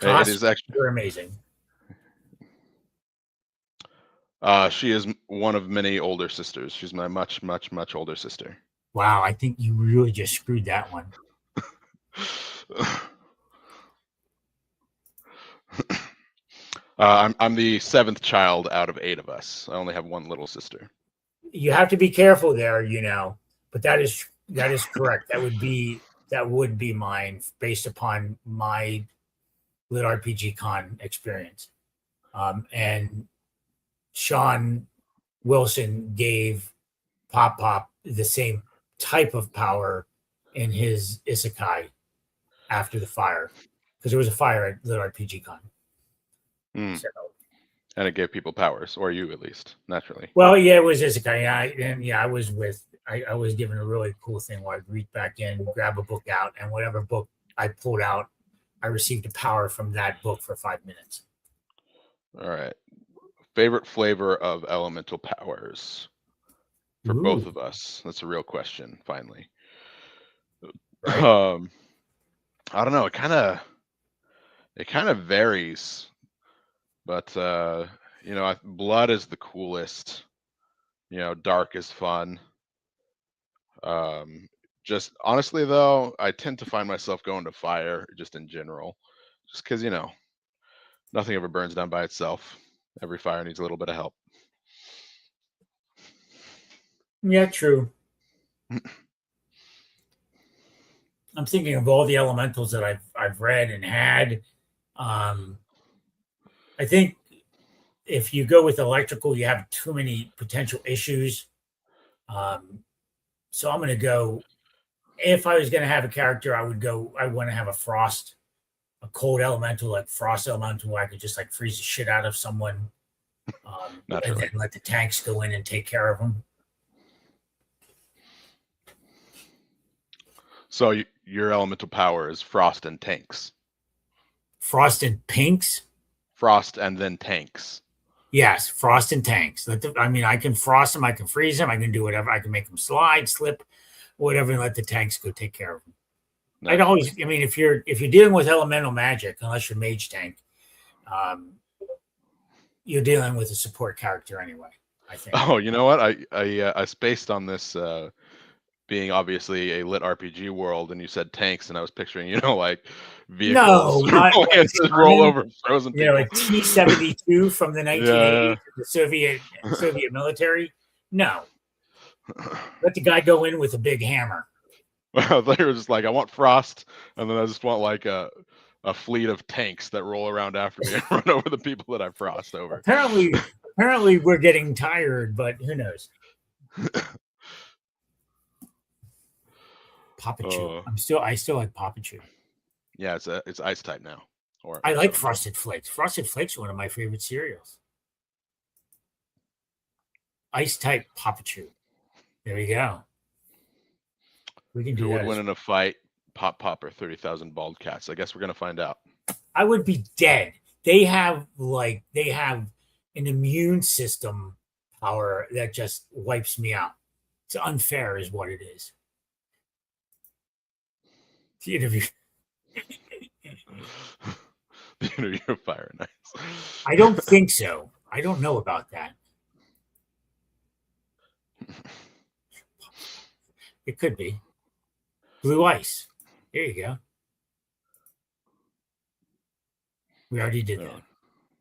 Speaker 2: It is actually.
Speaker 1: You're amazing.
Speaker 2: She is one of many older sisters. She's my much, much, much older sister.
Speaker 1: Wow, I think you really just screwed that one.
Speaker 2: I'm the 7th child out of 8 of us. I only have one little sister.
Speaker 1: You have to be careful there, but that is correct. That would be mine based upon my LitRPG Con experience. And Sean Wilson gave PopPop the same type of power in his Isekai after the fire, because there was a fire at LitRPG Con.
Speaker 2: So. And it gave people powers, or you at least, naturally.
Speaker 1: Well, yeah, it was Isekai. I was given a really cool thing where I'd reach back in, grab a book out, and whatever book I pulled out, I received a power from that book for 5 minutes.
Speaker 2: All right. Favorite flavor of elemental powers for both of us? That's a real question, finally. Right. I don't know. It kind of varies. But blood is the coolest. Dark is fun. Just honestly though, I tend to find myself going to fire just in general, just because nothing ever burns down by itself. Every fire needs a little bit of help.
Speaker 1: Yeah, true. I'm thinking of all the elementals that I've read and had. I think if you go with electrical, you have too many potential issues. So I'm going to go. If I was going to have a character, I want to have a frost, a cold elemental like frost elemental, where I could just like freeze the shit out of someone, and then let the tanks go in and take care of them.
Speaker 2: So your elemental power is frost and tanks.
Speaker 1: Frost and pinks.
Speaker 2: Frost and then tanks.
Speaker 1: Yes, frost and tanks. I can frost them, I can freeze them, I can do whatever. I can make them slide, slip, whatever, and let the tanks go take care of them. Nice. If you're dealing with elemental magic, unless you're mage tank, you're dealing with a support character anyway, I think.
Speaker 2: Oh, you know what? I spaced on this being obviously a lit RPG world, and you said tanks, and I was picturing, like vehicles
Speaker 1: No, not
Speaker 2: rolling
Speaker 1: like
Speaker 2: into roll
Speaker 1: Sherman.
Speaker 2: over frozen
Speaker 1: You know,
Speaker 2: people.
Speaker 1: a T-72 from the
Speaker 2: Yeah.
Speaker 1: 1980s, the Soviet military. No, let the guy go in with a big hammer.
Speaker 2: They were just like, I want frost, and then I just want like a fleet of tanks that roll around after me and run over the people that I frost over.
Speaker 1: Apparently, we're getting tired, but who knows? Papa Chew. I still like Papa Chew.
Speaker 2: Yeah, it's ice type now.
Speaker 1: I like Frosted Flakes. Frosted Flakes are one of my favorite cereals. Ice type Papa Chew. There we go. We can do
Speaker 2: Who
Speaker 1: that.
Speaker 2: would win in a fight, PopPop or 30,000 bald cats? I guess we're gonna find out.
Speaker 1: I would be dead. They have an immune system power that just wipes me out. It's unfair, is what it is. The interview.
Speaker 2: The interview of Fire and Ice.
Speaker 1: I don't think so. I don't know about that. It could be. Blue Ice. There you go. We already did that.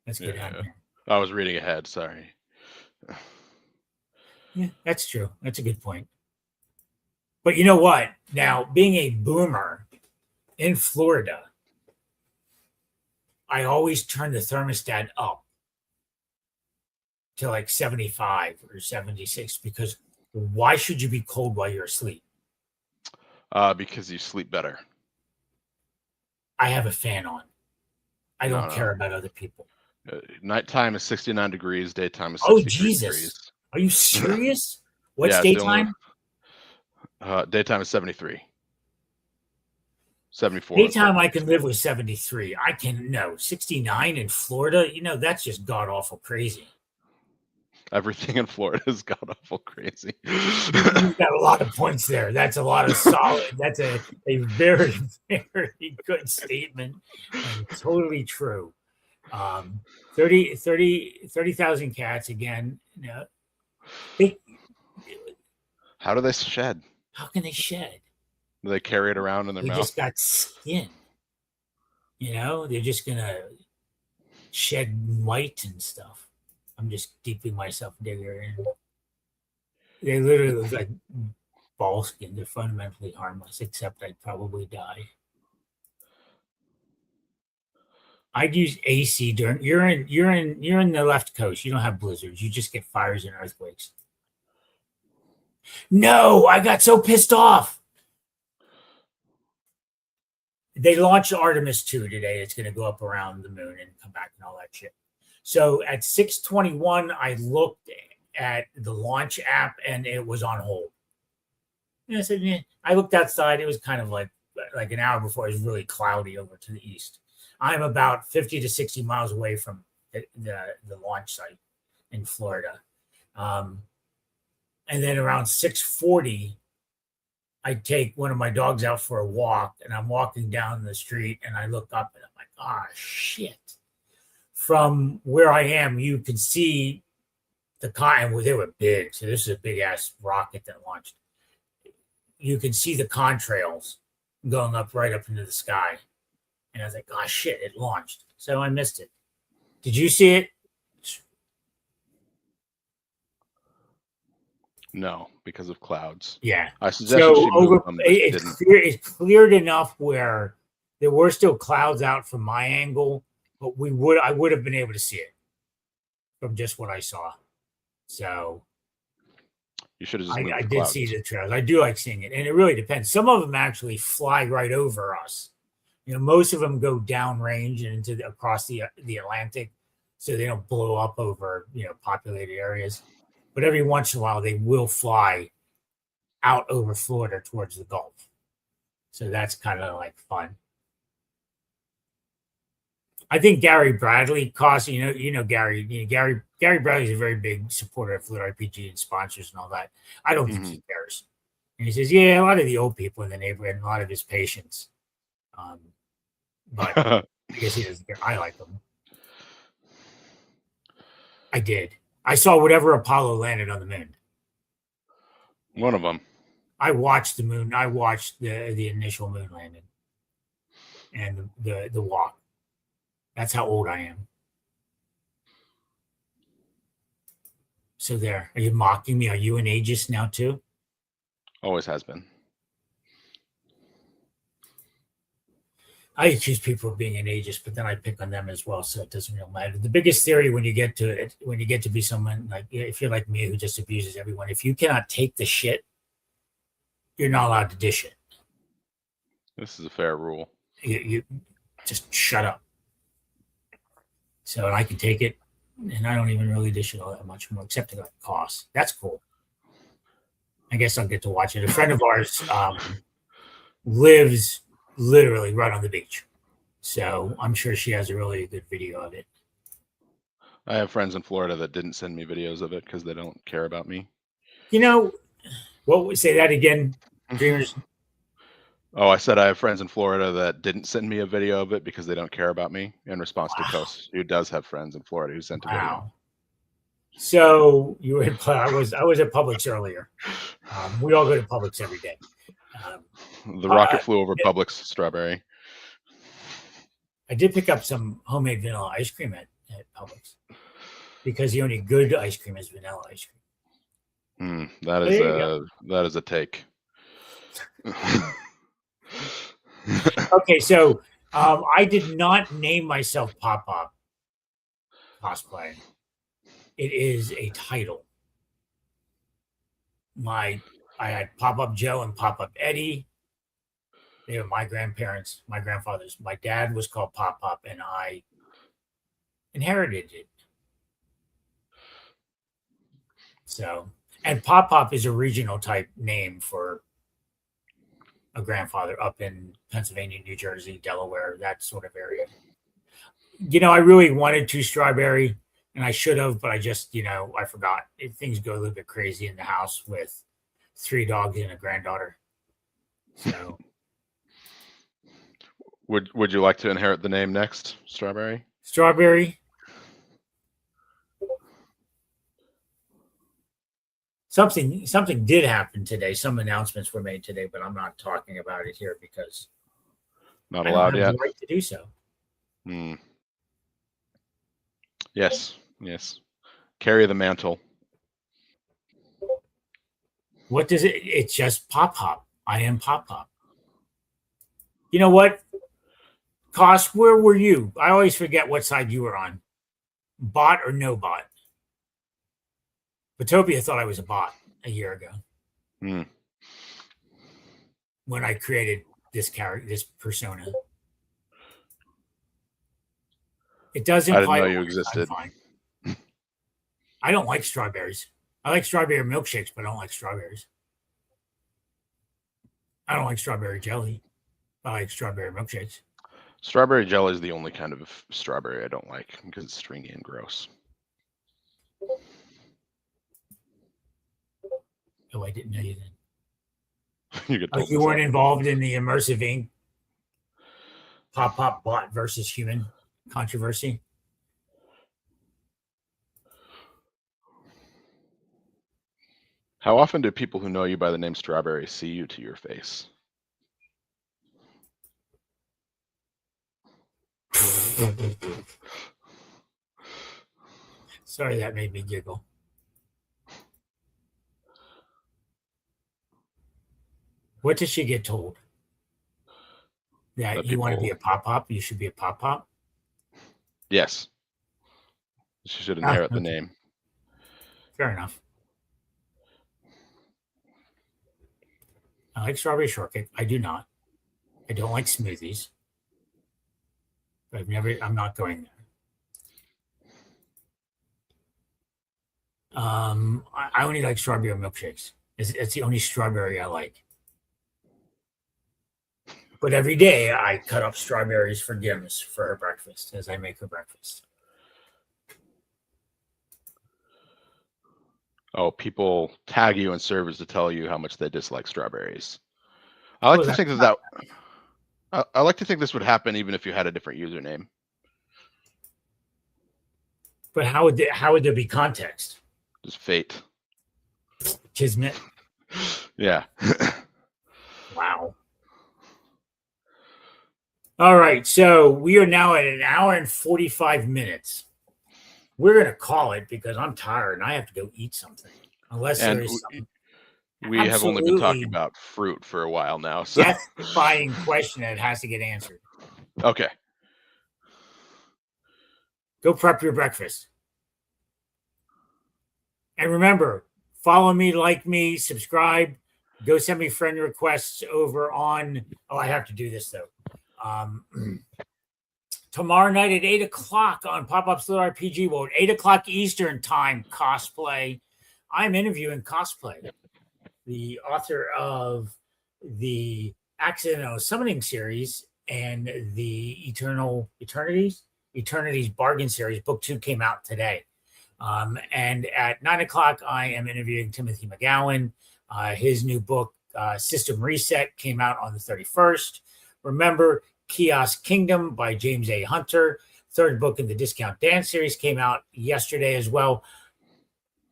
Speaker 1: Let's get out of here.
Speaker 2: I was reading ahead. Sorry.
Speaker 1: Yeah, that's true. That's a good point. But you know what? Now, being a boomer in Florida, I always turn the thermostat up to like 75 or 76 because why should you be cold while you're asleep?
Speaker 2: Because you sleep better.
Speaker 1: I have a fan on. I don't care about other people.
Speaker 2: Nighttime is 69 degrees. Daytime is 63
Speaker 1: Jesus.
Speaker 2: degrees.
Speaker 1: Are you serious? What's daytime?
Speaker 2: Daytime is 73. 74.
Speaker 1: Daytime I can live with 73. 69 in Florida. That's just god awful crazy.
Speaker 2: Everything in Florida is god awful crazy.
Speaker 1: You've got a lot of points there. That's a lot of solid. That's a very, very good statement and totally true. 30,000 cats again.
Speaker 2: How do they shed?
Speaker 1: How can they shed?
Speaker 2: Do they carry it around in their mouth?
Speaker 1: They just got skin. They're just gonna shed white and stuff. I'm just deeping myself digger in. They literally look like ball skin. They're fundamentally harmless, except I'd probably die. I'd use AC during. You're in the left coast. You don't have blizzards. You just get fires and earthquakes. No, I got so pissed off. They launched Artemis 2 today. It's going to go up around the moon and come back and all that shit. So at 6:21, I looked at the launch app and it was on hold. And I said, I looked outside. It was kind of like an hour before. It was really cloudy over to the east. I'm about 50 to 60 miles away from the launch site in Florida. And then around 6:40, I take one of my dogs out for a walk, and I'm walking down the street, and I look up, and I'm like, shit. From where I am, you can see the they were big, so this is a big-ass rocket that launched. You can see the contrails going right up into the sky. And I was like, shit, it launched. So I missed it. Did you see it?
Speaker 2: No, because of clouds.
Speaker 1: Yeah.
Speaker 2: I suggested she move them,
Speaker 1: it's cleared enough where there were still clouds out from my angle, but I would have been able to see it from just what I saw. So
Speaker 2: you should have just moved
Speaker 1: I
Speaker 2: the
Speaker 1: did
Speaker 2: clouds.
Speaker 1: see the trails. I do like seeing it. And it really depends. Some of them actually fly right over us. Most of them go downrange and across the Atlantic, so they don't blow up over populated areas. But every once in a while, they will fly out over Florida towards the Gulf. So that's kind of like fun. I think Gary Bradley Gary Bradley's a very big supporter of LitRPG and sponsors and all that. I don't think he cares. And he says, a lot of the old people in the neighborhood and a lot of his patients. But I guess he doesn't care. I like them. I did. I saw whatever Apollo landed on the moon.
Speaker 2: One of them.
Speaker 1: I watched the moon. I watched the initial moon landing and the walk. That's how old I am. So there. Are you mocking me? Are you an ageist now too?
Speaker 2: Always has been.
Speaker 1: I accuse people of being an ageist, but then I pick on them as well, so it doesn't really matter. The biggest theory when you get to it, when you get to be someone like, if you're like me who just abuses everyone, if you cannot take the shit, you're not allowed to dish it.
Speaker 2: This is a fair rule.
Speaker 1: You just shut up. So and I can take it, and I don't even really dish it all that much more, except it costs. That's cool. I guess I'll get to watch it. A friend of ours lives literally right on the beach, so I'm sure she has a really good video of it.
Speaker 2: I have friends in Florida that didn't send me videos of it because they don't care about me.
Speaker 1: You know, what? Say that again, Dreamers.
Speaker 2: Oh, I said I have friends in Florida that didn't send me a video of it because they don't care about me. In response to Coast, who does have friends in Florida who sent a video.
Speaker 1: So you were I was at Publix earlier. We all go to Publix every day.
Speaker 2: The rocket flew over Publix, Strawberry.
Speaker 1: I did pick up some homemade vanilla ice cream at Publix because the only good ice cream is vanilla ice cream.
Speaker 2: That is a take.
Speaker 1: Okay, so I did not name myself PopPop cosplay. It is a title. I had PopPop Joe and PopPop Eddie. They were my grandparents, my grandfathers. My dad was called PopPop, and I inherited it. So, and PopPop is a regional type name for a grandfather up in Pennsylvania, New Jersey, Delaware, that sort of area. I really wanted to Strawberry, and I should have, but I just, I forgot. Things go a little bit crazy in the house with 3 dogs and a granddaughter. So,
Speaker 2: would you like to inherit the name next, Strawberry?
Speaker 1: Strawberry. Something did happen today. Some announcements were made today, but I'm not talking about it here because
Speaker 2: not allowed yet.
Speaker 1: The right to do so.
Speaker 2: Yes. Carry the mantle.
Speaker 1: What does it? It's just PopPop. I am PopPop. You know what? Koss, where were you? I always forget what side you were on. Bot or no bot? Utopia thought I was a bot a year ago. When I created this character, this persona. It doesn't.
Speaker 2: I didn't know you existed.
Speaker 1: I don't like strawberries. I like strawberry milkshakes, but I don't like strawberries. I don't like strawberry jelly. I like strawberry milkshakes.
Speaker 2: Strawberry jelly is the only kind of strawberry I don't like because it's stringy and gross.
Speaker 1: Oh, I didn't know you then.
Speaker 2: You
Speaker 1: weren't involved in the immersive ink PopPop bot versus human controversy?
Speaker 2: How often do people who know you by the name Strawberry see you to your face?
Speaker 1: Sorry, that made me giggle. What does she get told? That you want to be a PopPop? You should be a PopPop?
Speaker 2: Yes. She should inherit the name.
Speaker 1: Fair enough. I like strawberry shortcake. I do not. I don't like smoothies. I'm not going there. I only like strawberry milkshakes. It's the only strawberry I like. But every day I cut up strawberries for Gims for her breakfast as I make her breakfast.
Speaker 2: Oh, people tag you in servers to tell you how much they dislike strawberries. I like to think I like to think this would happen even if you had a different username.
Speaker 1: But how would there be context?
Speaker 2: Just fate.
Speaker 1: Kismet.
Speaker 2: Yeah.
Speaker 1: Wow. All right. So we are now at an hour and 45 minutes. We're going to call it because I'm tired and I have to go eat something. Unless there
Speaker 2: And
Speaker 1: is some
Speaker 2: we have only been talking
Speaker 1: absolutely
Speaker 2: about fruit for a while now. So
Speaker 1: death-defying question that has to get answered.
Speaker 2: okay.
Speaker 1: Go prep your breakfast. And remember, follow me, like me, subscribe. Go send me friend requests over on. Oh, I have to do this though. Tomorrow night at 8 o'clock on PopPop's LitRPG World, 8 o'clock Eastern time, cosplay. I'm interviewing Cosplay, the author of the Accidental Summoning series and the Eternities Bargain series. Book 2 came out today. And at 9 o'clock, I am interviewing Timothy McGowan. His new book, System Reset, came out on the 31st. Remember, Kiosk Kingdom by James A. Hunter. Third book in the Discount Dance series came out yesterday as well.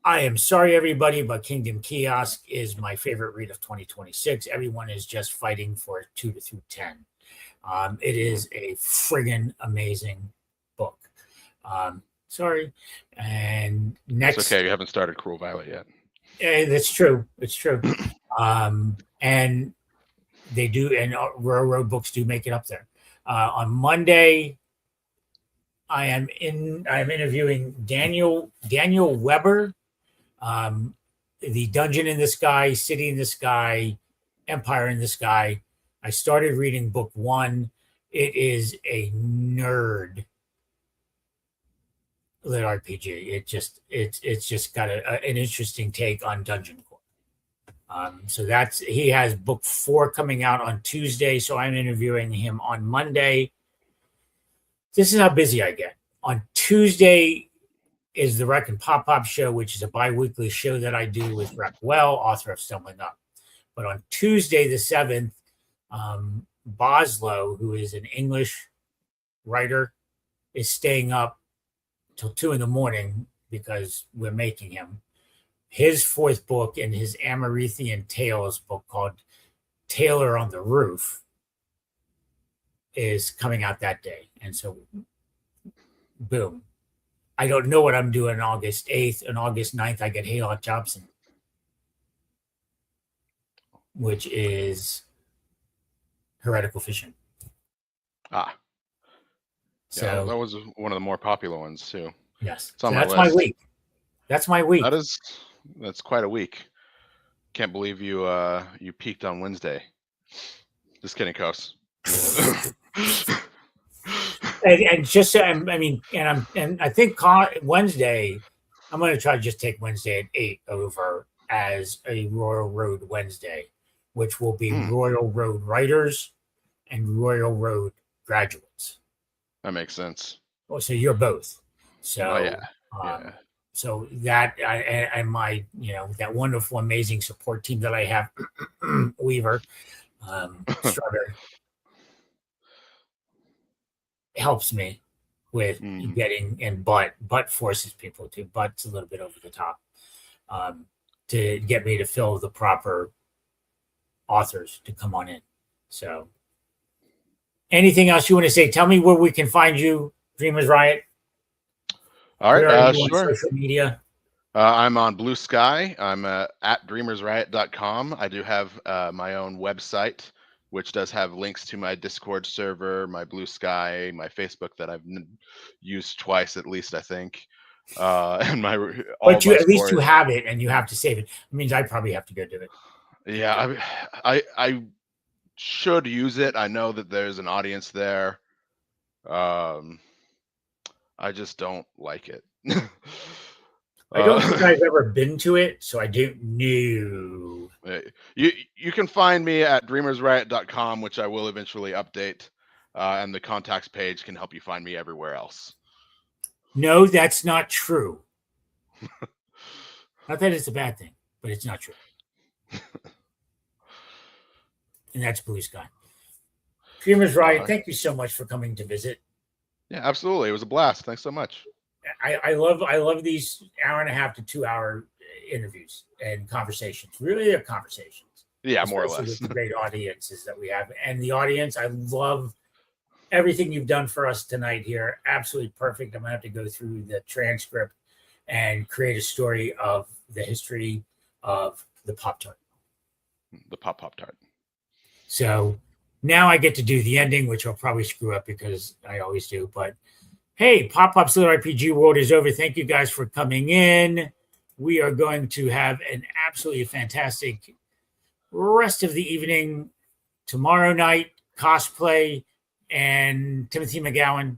Speaker 1: I am sorry, everybody, but Kingdom Kiosk is my favorite read of 2026. Everyone is just fighting for 2 through 10. It is a friggin' amazing book. Sorry. And next.
Speaker 2: It's okay. You haven't started Cruel Violet yet.
Speaker 1: That's true. It's true. And they do, and Royal Road Books do make it up there. On Monday, I am interviewing Daniel Weber, the Dungeon in the Sky, City in the Sky, Empire in the Sky. I started reading book 1. It is a nerd lit RPG. It's just got an interesting take on Dungeon Core. So he has book 4 coming out on Tuesday. So I'm interviewing him on Monday. This is how busy I get. On Tuesday is the Rec and PopPop show, which is a bi-weekly show that I do with Rec Well, author of Stumbling Up. But on Tuesday, the 7th, Boslow, who is an English writer, is staying up till 2 a.m. because we're making him. His 4th book in his Amarethian Tales book called Taylor on the Roof is coming out that day. And so, boom. I don't know what I'm doing on August 8th. And August 9th, I get Haylock Jobson, which is Heretical Fishing.
Speaker 2: So yeah, that was one of the more popular ones too.
Speaker 1: Yes.
Speaker 2: It's on
Speaker 1: So
Speaker 2: my
Speaker 1: that's
Speaker 2: list.
Speaker 1: my week. That's my week.
Speaker 2: That's quite a week. Can't believe you peaked on Wednesday. Just kidding, Kos.
Speaker 1: and just I mean, and I think Wednesday, I'm going to try to just take Wednesday at 8 over as a Royal Road Wednesday, which will be Royal Road writers and Royal Road graduates.
Speaker 2: That makes sense.
Speaker 1: Oh, so you're both. So
Speaker 2: yeah.
Speaker 1: So that and my that wonderful amazing support team that I have, Weaver, Strawberry, helps me with getting, and butt forces people to, butt's a little bit over the top, to get me to fill the proper authors to come on in. So anything else you want to say? Tell me where we can find you, Dreamers Riot.
Speaker 2: All right, sure.
Speaker 1: On social media.
Speaker 2: I'm on Blue Sky. I'm at dreamersriot.com. I do have my own website, which does have links to my Discord server, my Blue Sky, my Facebook that I've used twice at least, I think, and my.
Speaker 1: But you at least you have it, and you have to save it. It means I probably have to go do it.
Speaker 2: Yeah, I should use it. I know that there's an audience there. I just don't like it.
Speaker 1: I don't think I've ever been to it, so I don't know.
Speaker 2: You can find me at dreamersriot.com, which I will eventually update, and the contacts page can help you find me everywhere else.
Speaker 1: No, that's not true. Not that it's a bad thing, but it's not true. And that's Blue Sky. Dreamers Riot, thank you so much for coming to visit.
Speaker 2: Yeah, absolutely. It was a blast. Thanks so much.
Speaker 1: I love these hour and a half to 2 hour interviews and conversations. Really, they're conversations.
Speaker 2: Yeah, more or
Speaker 1: especially
Speaker 2: less.
Speaker 1: with the great audiences that we have. And the audience, I love everything you've done for us tonight here. Absolutely perfect. I'm gonna have to go through the transcript and create a story of the history of the Pop Tart.
Speaker 2: The Pop Tart.
Speaker 1: So now I get to do the ending, which I'll probably screw up because I always do. But hey, PopPop's LitRPG World is over. Thank you guys for coming in. We are going to have an absolutely fantastic rest of the evening tomorrow night. Cosplay and Timothy McGowan